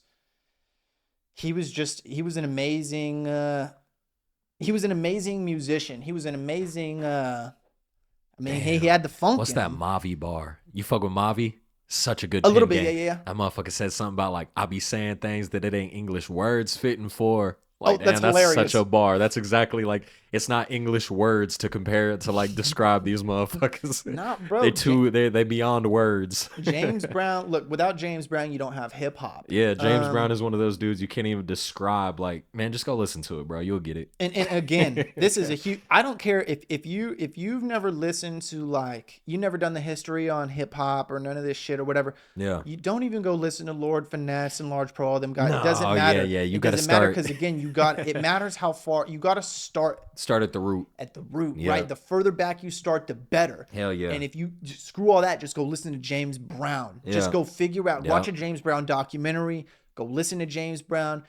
an amazing musician. He was an amazing, he had the funk. What's that Mavi bar? You fuck with Mavi? Such a good A little bit, game. yeah. That motherfucker said something about like, I be saying things that it ain't English words fitting for. Like, that's that's hilarious. Such a bar. That's exactly like, it's not English words to compare it to like describe these motherfuckers. Nah, bro. They beyond words. James Brown, look, without James Brown, you don't have hip hop. Yeah, James Brown is one of those dudes you can't even describe. Like, man, just go listen to it, bro. You'll get it. And again, this is a huge, I don't care if you've never listened to like, you never done the history on hip hop or none of this shit or whatever. Yeah. You don't even go listen to Lord Finesse and Large Pro, all them guys. No, it doesn't matter. Yeah. You got to start. Because again, it matters how far, you got to start at the root. Right? The further back you start, the better. Hell yeah. And if you just screw all that, just go listen to James Brown. Yeah. Just go figure out, watch a James Brown documentary, go listen to James Brown,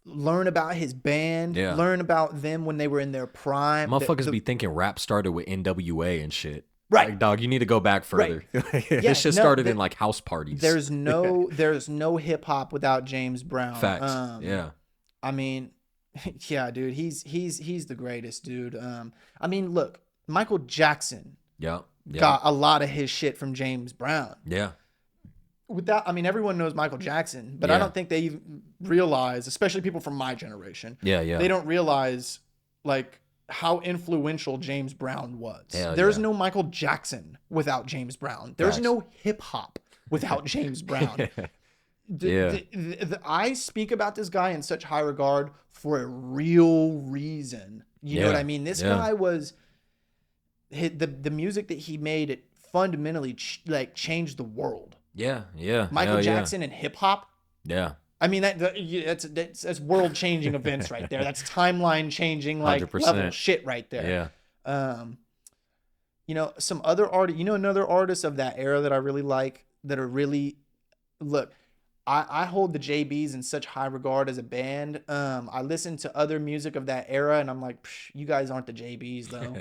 learn about his band, learn about them when they were in their prime. Motherfuckers be thinking rap started with NWA and shit. Right. Like, dog, you need to go back further. Right. This shit started in like house parties. There's no hip hop without James Brown. Facts. Yeah. I mean, yeah, dude, he's the greatest, dude. I mean, look, Michael Jackson got a lot of his shit from James Brown. Yeah. Everyone knows Michael Jackson, but I don't think they even realize, especially people from my generation. Yeah. They don't realize like how influential James Brown was. Hell There's no Michael Jackson without James Brown. There's no hip hop without James Brown. I speak about this guy in such high regard for a real reason. You know what I mean? This guy was the music that he made. It fundamentally changed the world. Yeah. Michael Jackson and hip hop. Yeah. I mean that's world changing events right there. That's timeline changing 100%. level shit right there. Yeah. Some other artist. Another artist of that era that I really like. That are really look. I hold the JBs in such high regard as a band. I listen to other music of that era, and I'm like, you guys aren't the JBs, though.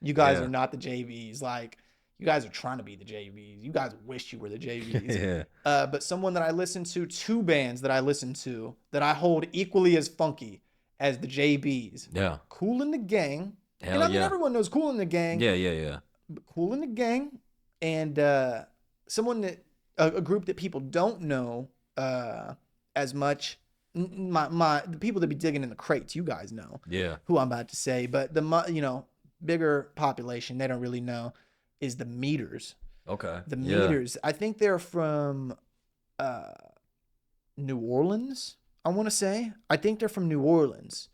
You guys are not the JBs. Like, you guys are trying to be the JBs. You guys wish you were the JBs. But someone that I listen to, two bands that I listen to, that I hold equally as funky as the JBs. Yeah. Kool and the Gang. Hell and everyone knows Kool and the Gang. Yeah. But Kool and the Gang, and someone that a group that people don't know as much. The people that be digging in the crates, you guys know who I'm about to say, but the bigger population, they don't really know, is the Meters. Okay. The Meters. I think they're from New Orleans, I want to say. I think they're from New Orleans.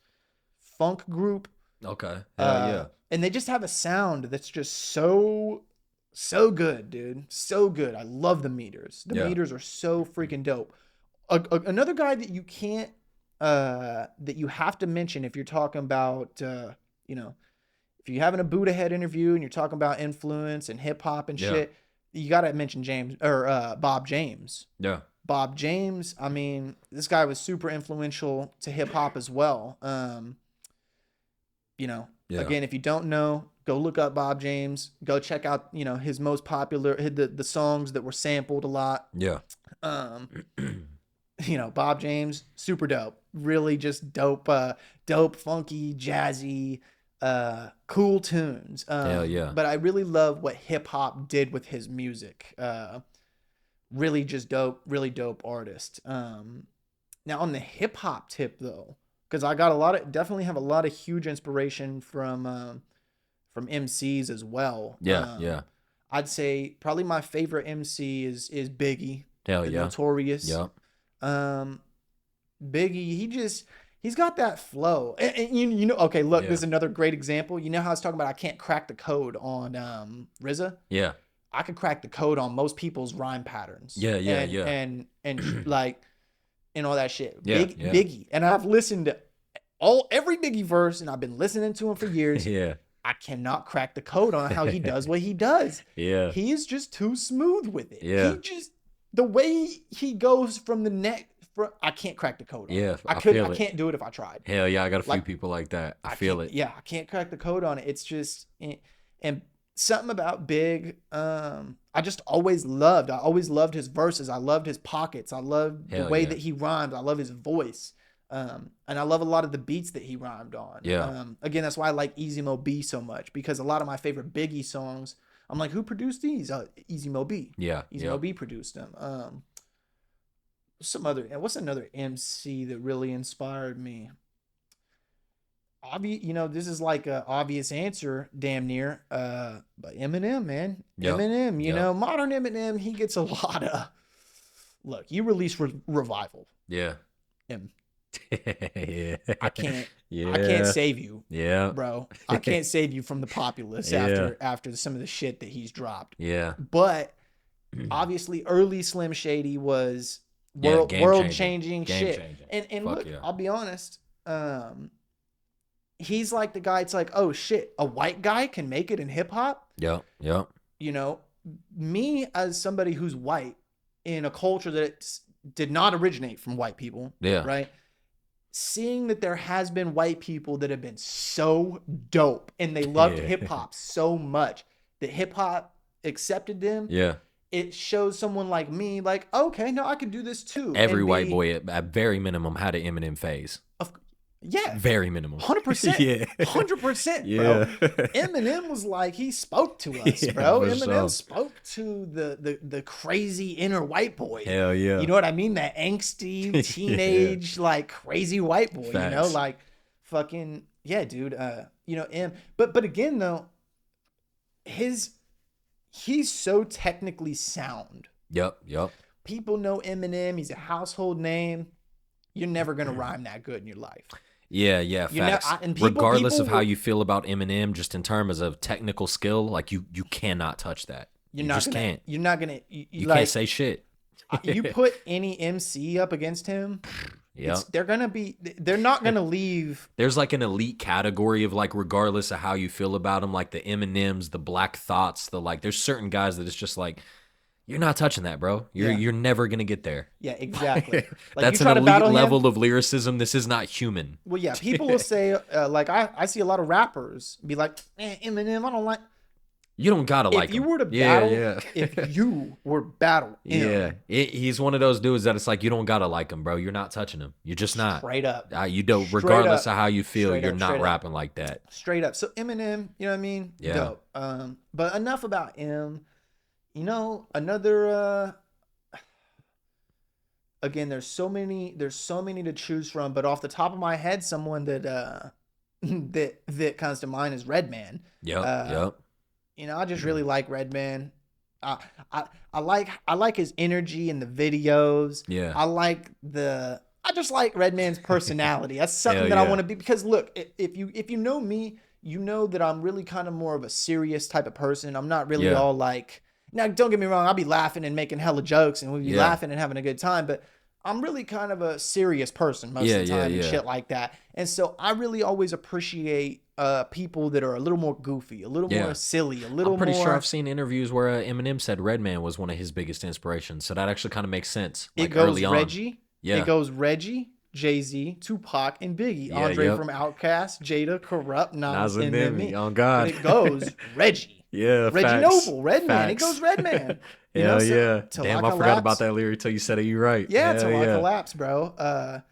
Funk group. Okay. Yeah. And they just have a sound that's just so good, dude. So good. I love the Meters. The Meters are so freaking dope. Another guy that you can't, that you have to mention if you're talking about, if you're having a Buddah Head interview and you're talking about influence and hip hop and shit, you got to mention Bob James. Yeah. Bob James, I mean, this guy was super influential to hip hop as well. You know, again, if you don't know, go look up Bob James. Go check out, you know, his most popular, the songs that were sampled a lot. Yeah. You know, Bob James, super dope. Really just dope, funky, jazzy, cool tunes. Hell yeah. But I really love what hip hop did with his music. Really just dope, really dope artist. Now on the hip hop tip though, because I got definitely have a lot of huge inspiration from MCs as well. Yeah. I'd say probably my favorite MC is Biggie. Hell the yeah. Notorious. Yep. Biggie, he's got that flow. And you know, okay, look, this is another great example. You know how I was talking about I can't crack the code on RZA? Yeah. I could crack the code on most people's rhyme patterns. Yeah. And like, and all that shit. Yeah. Biggie. And I've listened to every Biggie verse, and I've been listening to him for years. Yeah. I cannot crack the code on how he does what he does. Yeah. He is just too smooth with it. Yeah. The way he goes from the neck, I can't crack the code on it. I can't do it if I tried. Hell yeah, I got a few people like that. I feel it. Yeah, I can't crack the code on it. It's just, and something about Big, I just always loved. I always loved his verses. I loved his pockets. I loved the way that he rhymed. I love his voice. And I love a lot of the beats that he rhymed on. Yeah. Again, that's why I like Easy Mo B so much, because a lot of my favorite Biggie songs, I'm like, who produced these? Easy Mo B. Yeah. Easy Mo B produced them. What's another MC that really inspired me? You know, this is like an obvious answer, damn near. But Eminem, man. Eminem, you know, modern Eminem, he gets a lot of. Look, you release Revival. Yeah. Yeah. I can't save you. Yeah. Bro. I can't save you from the populace after some of the shit that he's dropped. Yeah. But obviously early Slim Shady was world changing shit. And look, I'll be honest, he's like the guy, it's like, oh shit, a white guy can make it in hip hop? Yeah. You know, me as somebody who's white in a culture that did not originate from white people, right? Seeing that there has been white people that have been so dope and they loved hip hop so much that hip hop accepted them. Yeah. It shows someone like me, like, okay, no, I can do this too. Every white boy at very minimum had an Eminem phase. Yeah. Very minimum. 100%. Yeah. 100%, bro. Eminem was like, he spoke to us, bro. Eminem spoke to the crazy inner white boy. Hell yeah. You know what I mean? That angsty, teenage, like crazy white boy, you know? Like fucking, yeah, dude. You know, but again though, he's so technically sound. Yep. People know Eminem, he's a household name. You're never gonna rhyme that good in your life. Yeah, facts. Regardless of how you feel about Eminem, just in terms of technical skill, like you cannot touch that. You just can't. You're not gonna. You can't say shit. You put any MC up against him, they're not gonna leave. There's like an elite category of like, regardless of how you feel about them, like the Eminems, the Black Thoughts, there's certain guys that it's just like, you're not touching that, bro. You're never gonna get there. Yeah, exactly. Like, that's an elite level of lyricism. This is not human. Well, yeah, people will say, like, I see a lot of rappers be like, Eminem, I don't like. You don't gotta like him. If you were to battle, if you were battle him. He's one of those dudes that it's like, you don't gotta like him, bro. You're not touching him. You're just not. Straight up. You don't, regardless of how you feel, you're not rapping like that. Straight up. So Eminem, you know what I mean? Yeah. Dope. But enough about him. You know, another, again, there's so many to choose from, but off the top of my head, someone that comes to mind is Redman. Yep. You know, I just really like Redman. I like his energy in the videos. Yeah. I just like Redman's personality. That's something that I want to be, because look, if you know me, you know that I'm really kind of more of a serious type of person. I'm not really all like, now, don't get me wrong, I'll be laughing and making hella jokes and we'll be laughing and having a good time, but I'm really kind of a serious person most of the time and shit like that. And so I really always appreciate people that are a little more goofy, a little more silly, a little I'm pretty more. sure I've seen interviews where Eminem said Redman was one of his biggest inspirations. So that actually kind of makes sense. Like It goes early on. Reggie. Yeah. It goes Reggie, Jay-Z, Tupac, and Biggie. Yeah, Andre yep. from Outkast, Jada, Corrupt, Nas, and then me. On God. But it goes Reggie. Yeah, Reggie facts. Noble, Redman. It goes Redman. You know, Hell so, yeah. till Damn, I I forgot collapse. about that lyric till you said it. You right. Yeah, Hell till I yeah. collapse, bro.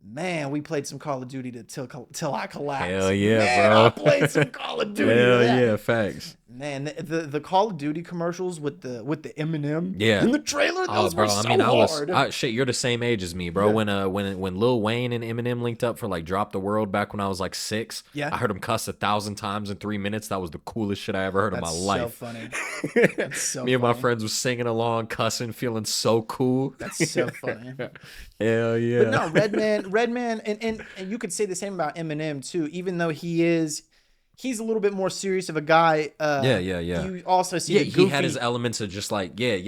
Man, we played some Call of Duty till I collapsed. Hell yeah, Man, bro. I played some Call of Duty. Hell to that. yeah, facts. Man, the Call of Duty commercials with the Eminem Yeah. in the trailer, those were so hard. Shit, you're the same age as me, bro. Yeah. When Lil Wayne and Eminem linked up for like Drop the World back when I was like 6, Yeah. I heard him cuss 1,000 times in 3 minutes. That was the coolest shit I ever heard in my life. So funny. That's so Me and my funny. friends was singing along, cussing, feeling so cool. That's so funny. Hell yeah. But no, Redman, and you could say the same about Eminem too. Even though he's a little bit more serious of a guy. Yeah. You also see the He goofy, had his elements of just like pure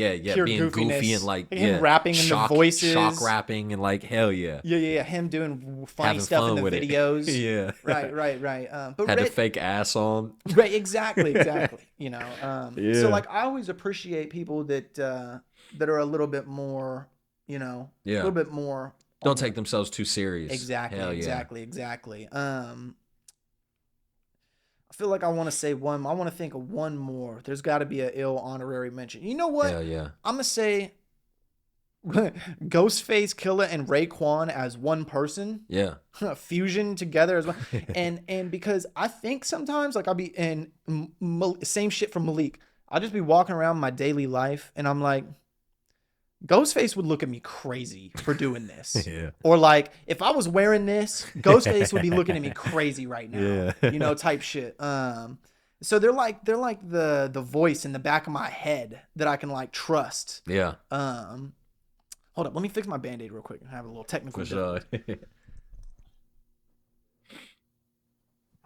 being goofy goofiness. and like him rapping in the voices, shock rapping, and like hell yeah. Yeah. Him doing funny Having stuff fun in the with it. videos. Yeah. Right. But Had a fake ass on. Right, exactly. You know, Yeah. so like I always appreciate people that are a little bit more, you know, a little bit more. Don't take themselves too serious. Exactly. Hell yeah. Exactly. I feel like I want to say one. I want to think of one more. There's got to be an ill honorary mention. You know what? Hell yeah. I'm gonna say Ghostface Killer and Raekwon as one person. Yeah. Fusion together as well. and because I think sometimes like I'll be in same shit from Malik. I'll just be walking around my daily life and I'm like, Ghostface would look at me crazy for doing this. Yeah. Or like if I was wearing this, Ghostface would be looking at me crazy right now. Yeah. You know, type shit. So they're like the voice in the back of my head that I can like trust. Yeah. Hold up, let me fix my Band-Aid real quick. I have a little technical. For sure. How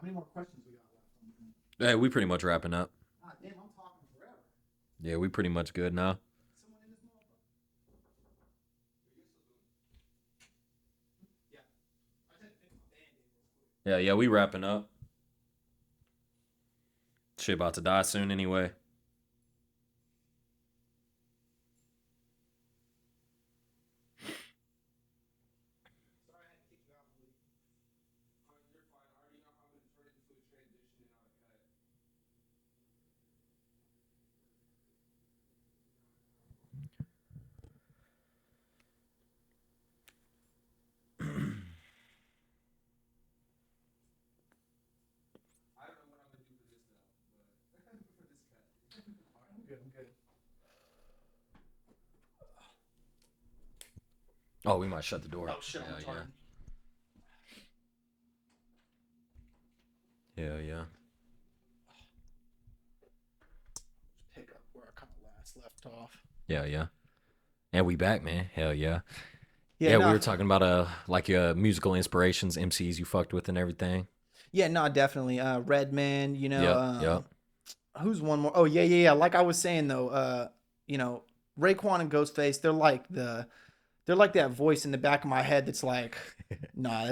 many more questions we got left? Hey, we pretty much wrapping up. God damn, I'm talking forever. Yeah, we pretty much good now. Someone in this motherfucker? Yeah. I had to fix my Band-Aid real quick. Yeah, we wrapping up. Shit about to die soon anyway. Oh, we might shut the door. Oh shit, I'm retarded. Yeah. Pick up where I kind of last left off. Yeah. And we back, man. Hell yeah. Yeah, We were talking about like musical inspirations, MCs you fucked with and everything. Yeah, no, definitely. Redman, you know. Yep. Who's one more? Oh, yeah. Like I was saying though, you know, Raekwon and Ghostface, they're like that voice in the back of my head that's like, nah,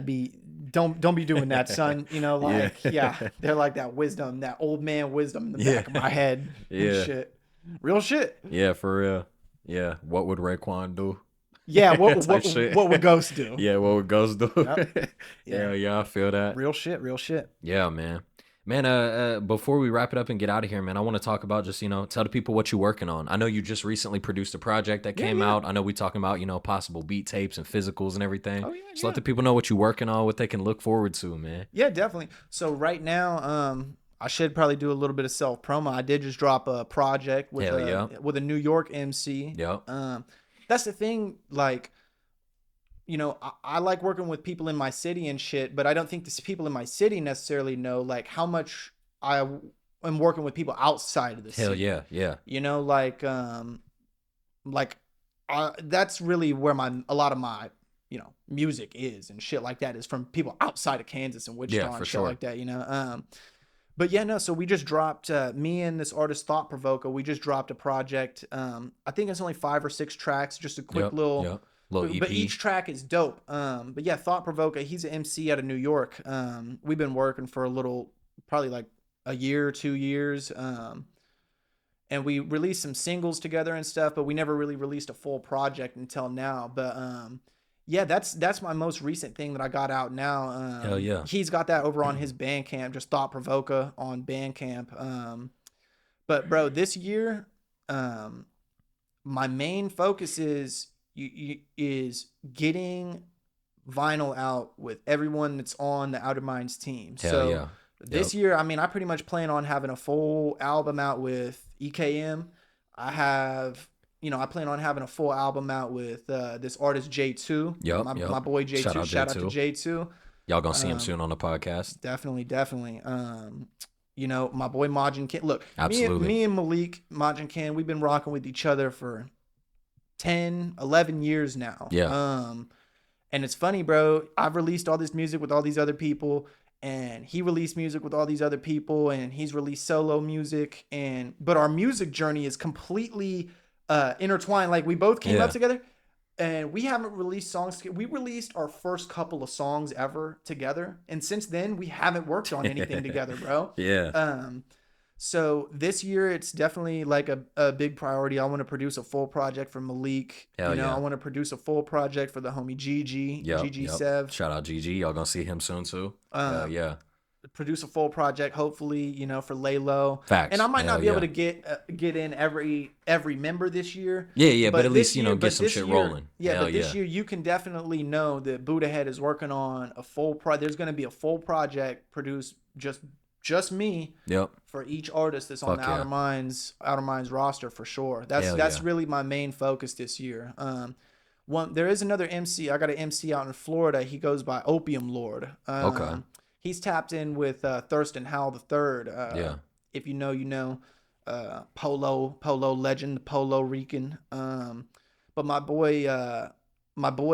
don't be doing that, son. You know, like they're like that wisdom, that old man wisdom in the back of my head. Yeah. Shit. Real shit. Yeah, for real. Yeah. What would Raekwon do? Yeah, what would Ghost do? Yeah, what would Ghost do? Yep. Yeah, I feel that. Real shit. Yeah, man. Man, before we wrap it up and get out of here, man, I want to talk about just, tell the people what you're working on. I know you just recently produced a project that came out. I know we talking about, possible beat tapes and physicals and everything. Oh, yeah, Just let the people know what you're working on, what they can look forward to, man. Yeah, definitely. So right now, I should probably do a little bit of self promo. I did just drop a project with a New York MC. Yep. That's the thing, like, I like working with people in my city and shit, but I don't think the people in my city necessarily know like how much I am working with people outside of the city. Hell yeah. That's really where a lot of my music is and shit like that is from people outside of Kansas and Wichita and shit like that. But yeah, no. So we just dropped me and this artist Thought Provoker. We just dropped a project. I think it's only 5 or 6 tracks. Just a quick little Little EP. But each track is dope. But yeah, Thought Provoker, he's an MC out of New York. We've been working for a little, probably like a year, 2 years. And we released some singles together and stuff, but we never really released a full project until now. But yeah, that's my most recent thing that I got out now. Hell yeah. He's got that over on his Bandcamp, just Thought Provoker on Bandcamp. But bro, this year, my main focus is getting vinyl out with everyone that's on the OuterMinds team. Hell so yeah. this year, I mean, I pretty much plan on having a full album out with EKM. I plan on having a full album out with this artist J2. Yep, my boy J2. Shout out to J2. Y'all gonna see him soon on the podcast. Definitely. My boy Majin Kinn. Look, absolutely. Me and Malik, Majin Kinn, we've been rocking with each other for 10, 11 years now. Yeah. And it's funny, bro. I've released all this music with all these other people, and he released music with all these other people, and he's released solo music, but our music journey is completely intertwined. Like, we both came up together, and we haven't released songs. We released our first couple of songs ever together, and since then we haven't worked on anything together, bro. Yeah. So this year it's definitely like a big priority. I want to produce a full project for Malik. Hell yeah. I want to produce a full project for the homie Gigi Sev. Shout out Gigi. Y'all gonna see him soon too. Yeah. Produce a full project, hopefully, for Laylo. Facts. And I might not be able to get in every member this year. Yeah, but at least get some shit rolling. Yeah, but this year you can definitely know that Buddah Head is working on a full project. There's going to be a full project produced just me. Yep. For each artist that's on the OuterMinds roster for sure. That's really my main focus this year. There is another MC. I got an MC out in Florida. He goes by Opium Lord. Okay. He's tapped in with Thurston Howell III. If you know, you know. Polo legend, the Polo Rican. But my boy,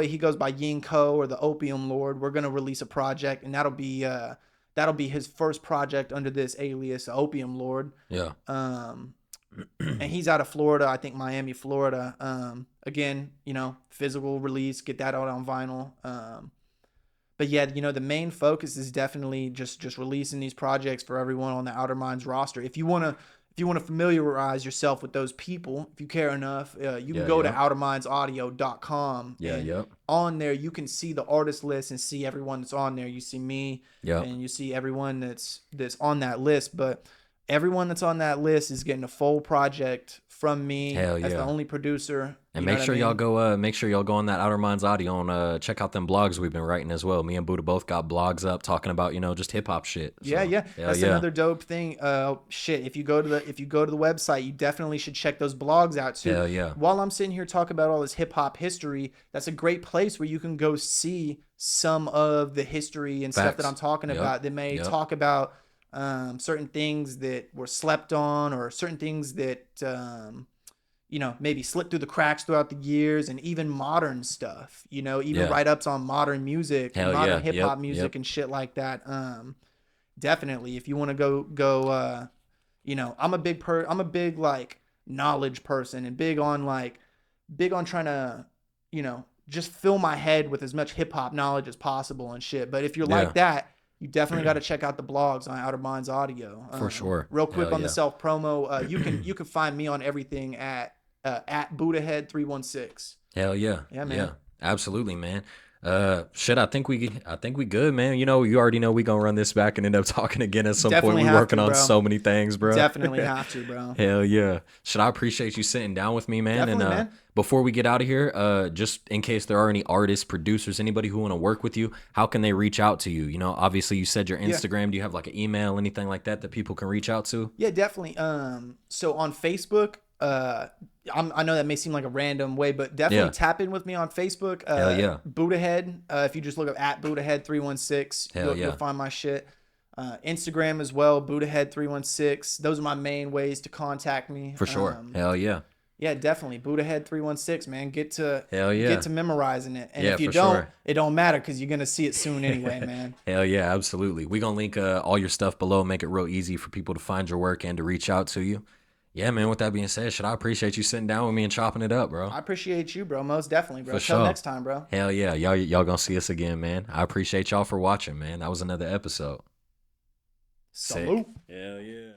he goes by Yinko or the Opium Lord. We're gonna release a project, and that'll be his first project under this alias, Opium Lord. Yeah. And he's out of Florida, I think Miami, Florida. Again, physical release, get that out on vinyl. But yeah, the main focus is definitely just releasing these projects for everyone on the OuterMinds roster. If you want to familiarize yourself with those people, if you care enough, you can go to outermindsaudio.com. On there, you can see the artist list and see everyone that's on there. You see me, and you see everyone that's on that list. But everyone that's on that list is getting a full project from me as the only producer. And make sure y'all go on that OuterMinds Audio and check out them blogs we've been writing as well. Me and Buddah both got blogs up talking about, just hip hop shit. So, that's another dope thing. If you go to the website, you definitely should check those blogs out too. Hell yeah. While I'm sitting here talking about all this hip hop history, that's a great place where you can go see some of the history and stuff that I'm talking about. They may talk about certain things that were slept on, or certain things that maybe slipped through the cracks throughout the years, and even modern stuff, write-ups on modern music, modern hip-hop music and shit like that. Definitely, if you want to go I'm a big like knowledge person, and big on trying to just fill my head with as much hip-hop knowledge as possible and shit. But if you're like that, you definitely got to check out the blogs on OuterMinds Audio. For sure. Real quick on the self promo, you can find me on everything at Buddah Head 316. Hell yeah. Yeah, man. Yeah, absolutely, man. I think we good, man. You already know we gonna run this back and end up talking again at some point. We're working on so many things, bro. Definitely have to, bro. Hell yeah. I appreciate you sitting down with me, man. Definitely, man. Before we get out of here, just in case there are any artists, producers, anybody who want to work with you, how can they reach out to you? Obviously you said your Instagram. Do you have like an email, anything like that people can reach out to? Yeah, definitely. So on Facebook, I know that may seem like a random way, but definitely tap in with me on Facebook. Hell yeah. Buddah Head. If you just look up at Buddah Head 316, you'll find my shit. Instagram as well, Buddah Head 316. Those are my main ways to contact me. For sure. Hell yeah. Yeah, definitely. Buddah Head 316, man. Get to memorizing it. And if you for don't, sure. It don't matter, because you're going to see it soon anyway, man. Hell yeah, absolutely. We're going to link all your stuff below, make it real easy for people to find your work and to reach out to you. Yeah, man. With that being said, I appreciate you sitting down with me and chopping it up, bro. I appreciate you, bro. Most definitely, bro. For Till sure. next time, bro. Hell yeah. Y'all gonna see us again, man. I appreciate y'all for watching, man. That was another episode. Salute. Sick. Hell yeah.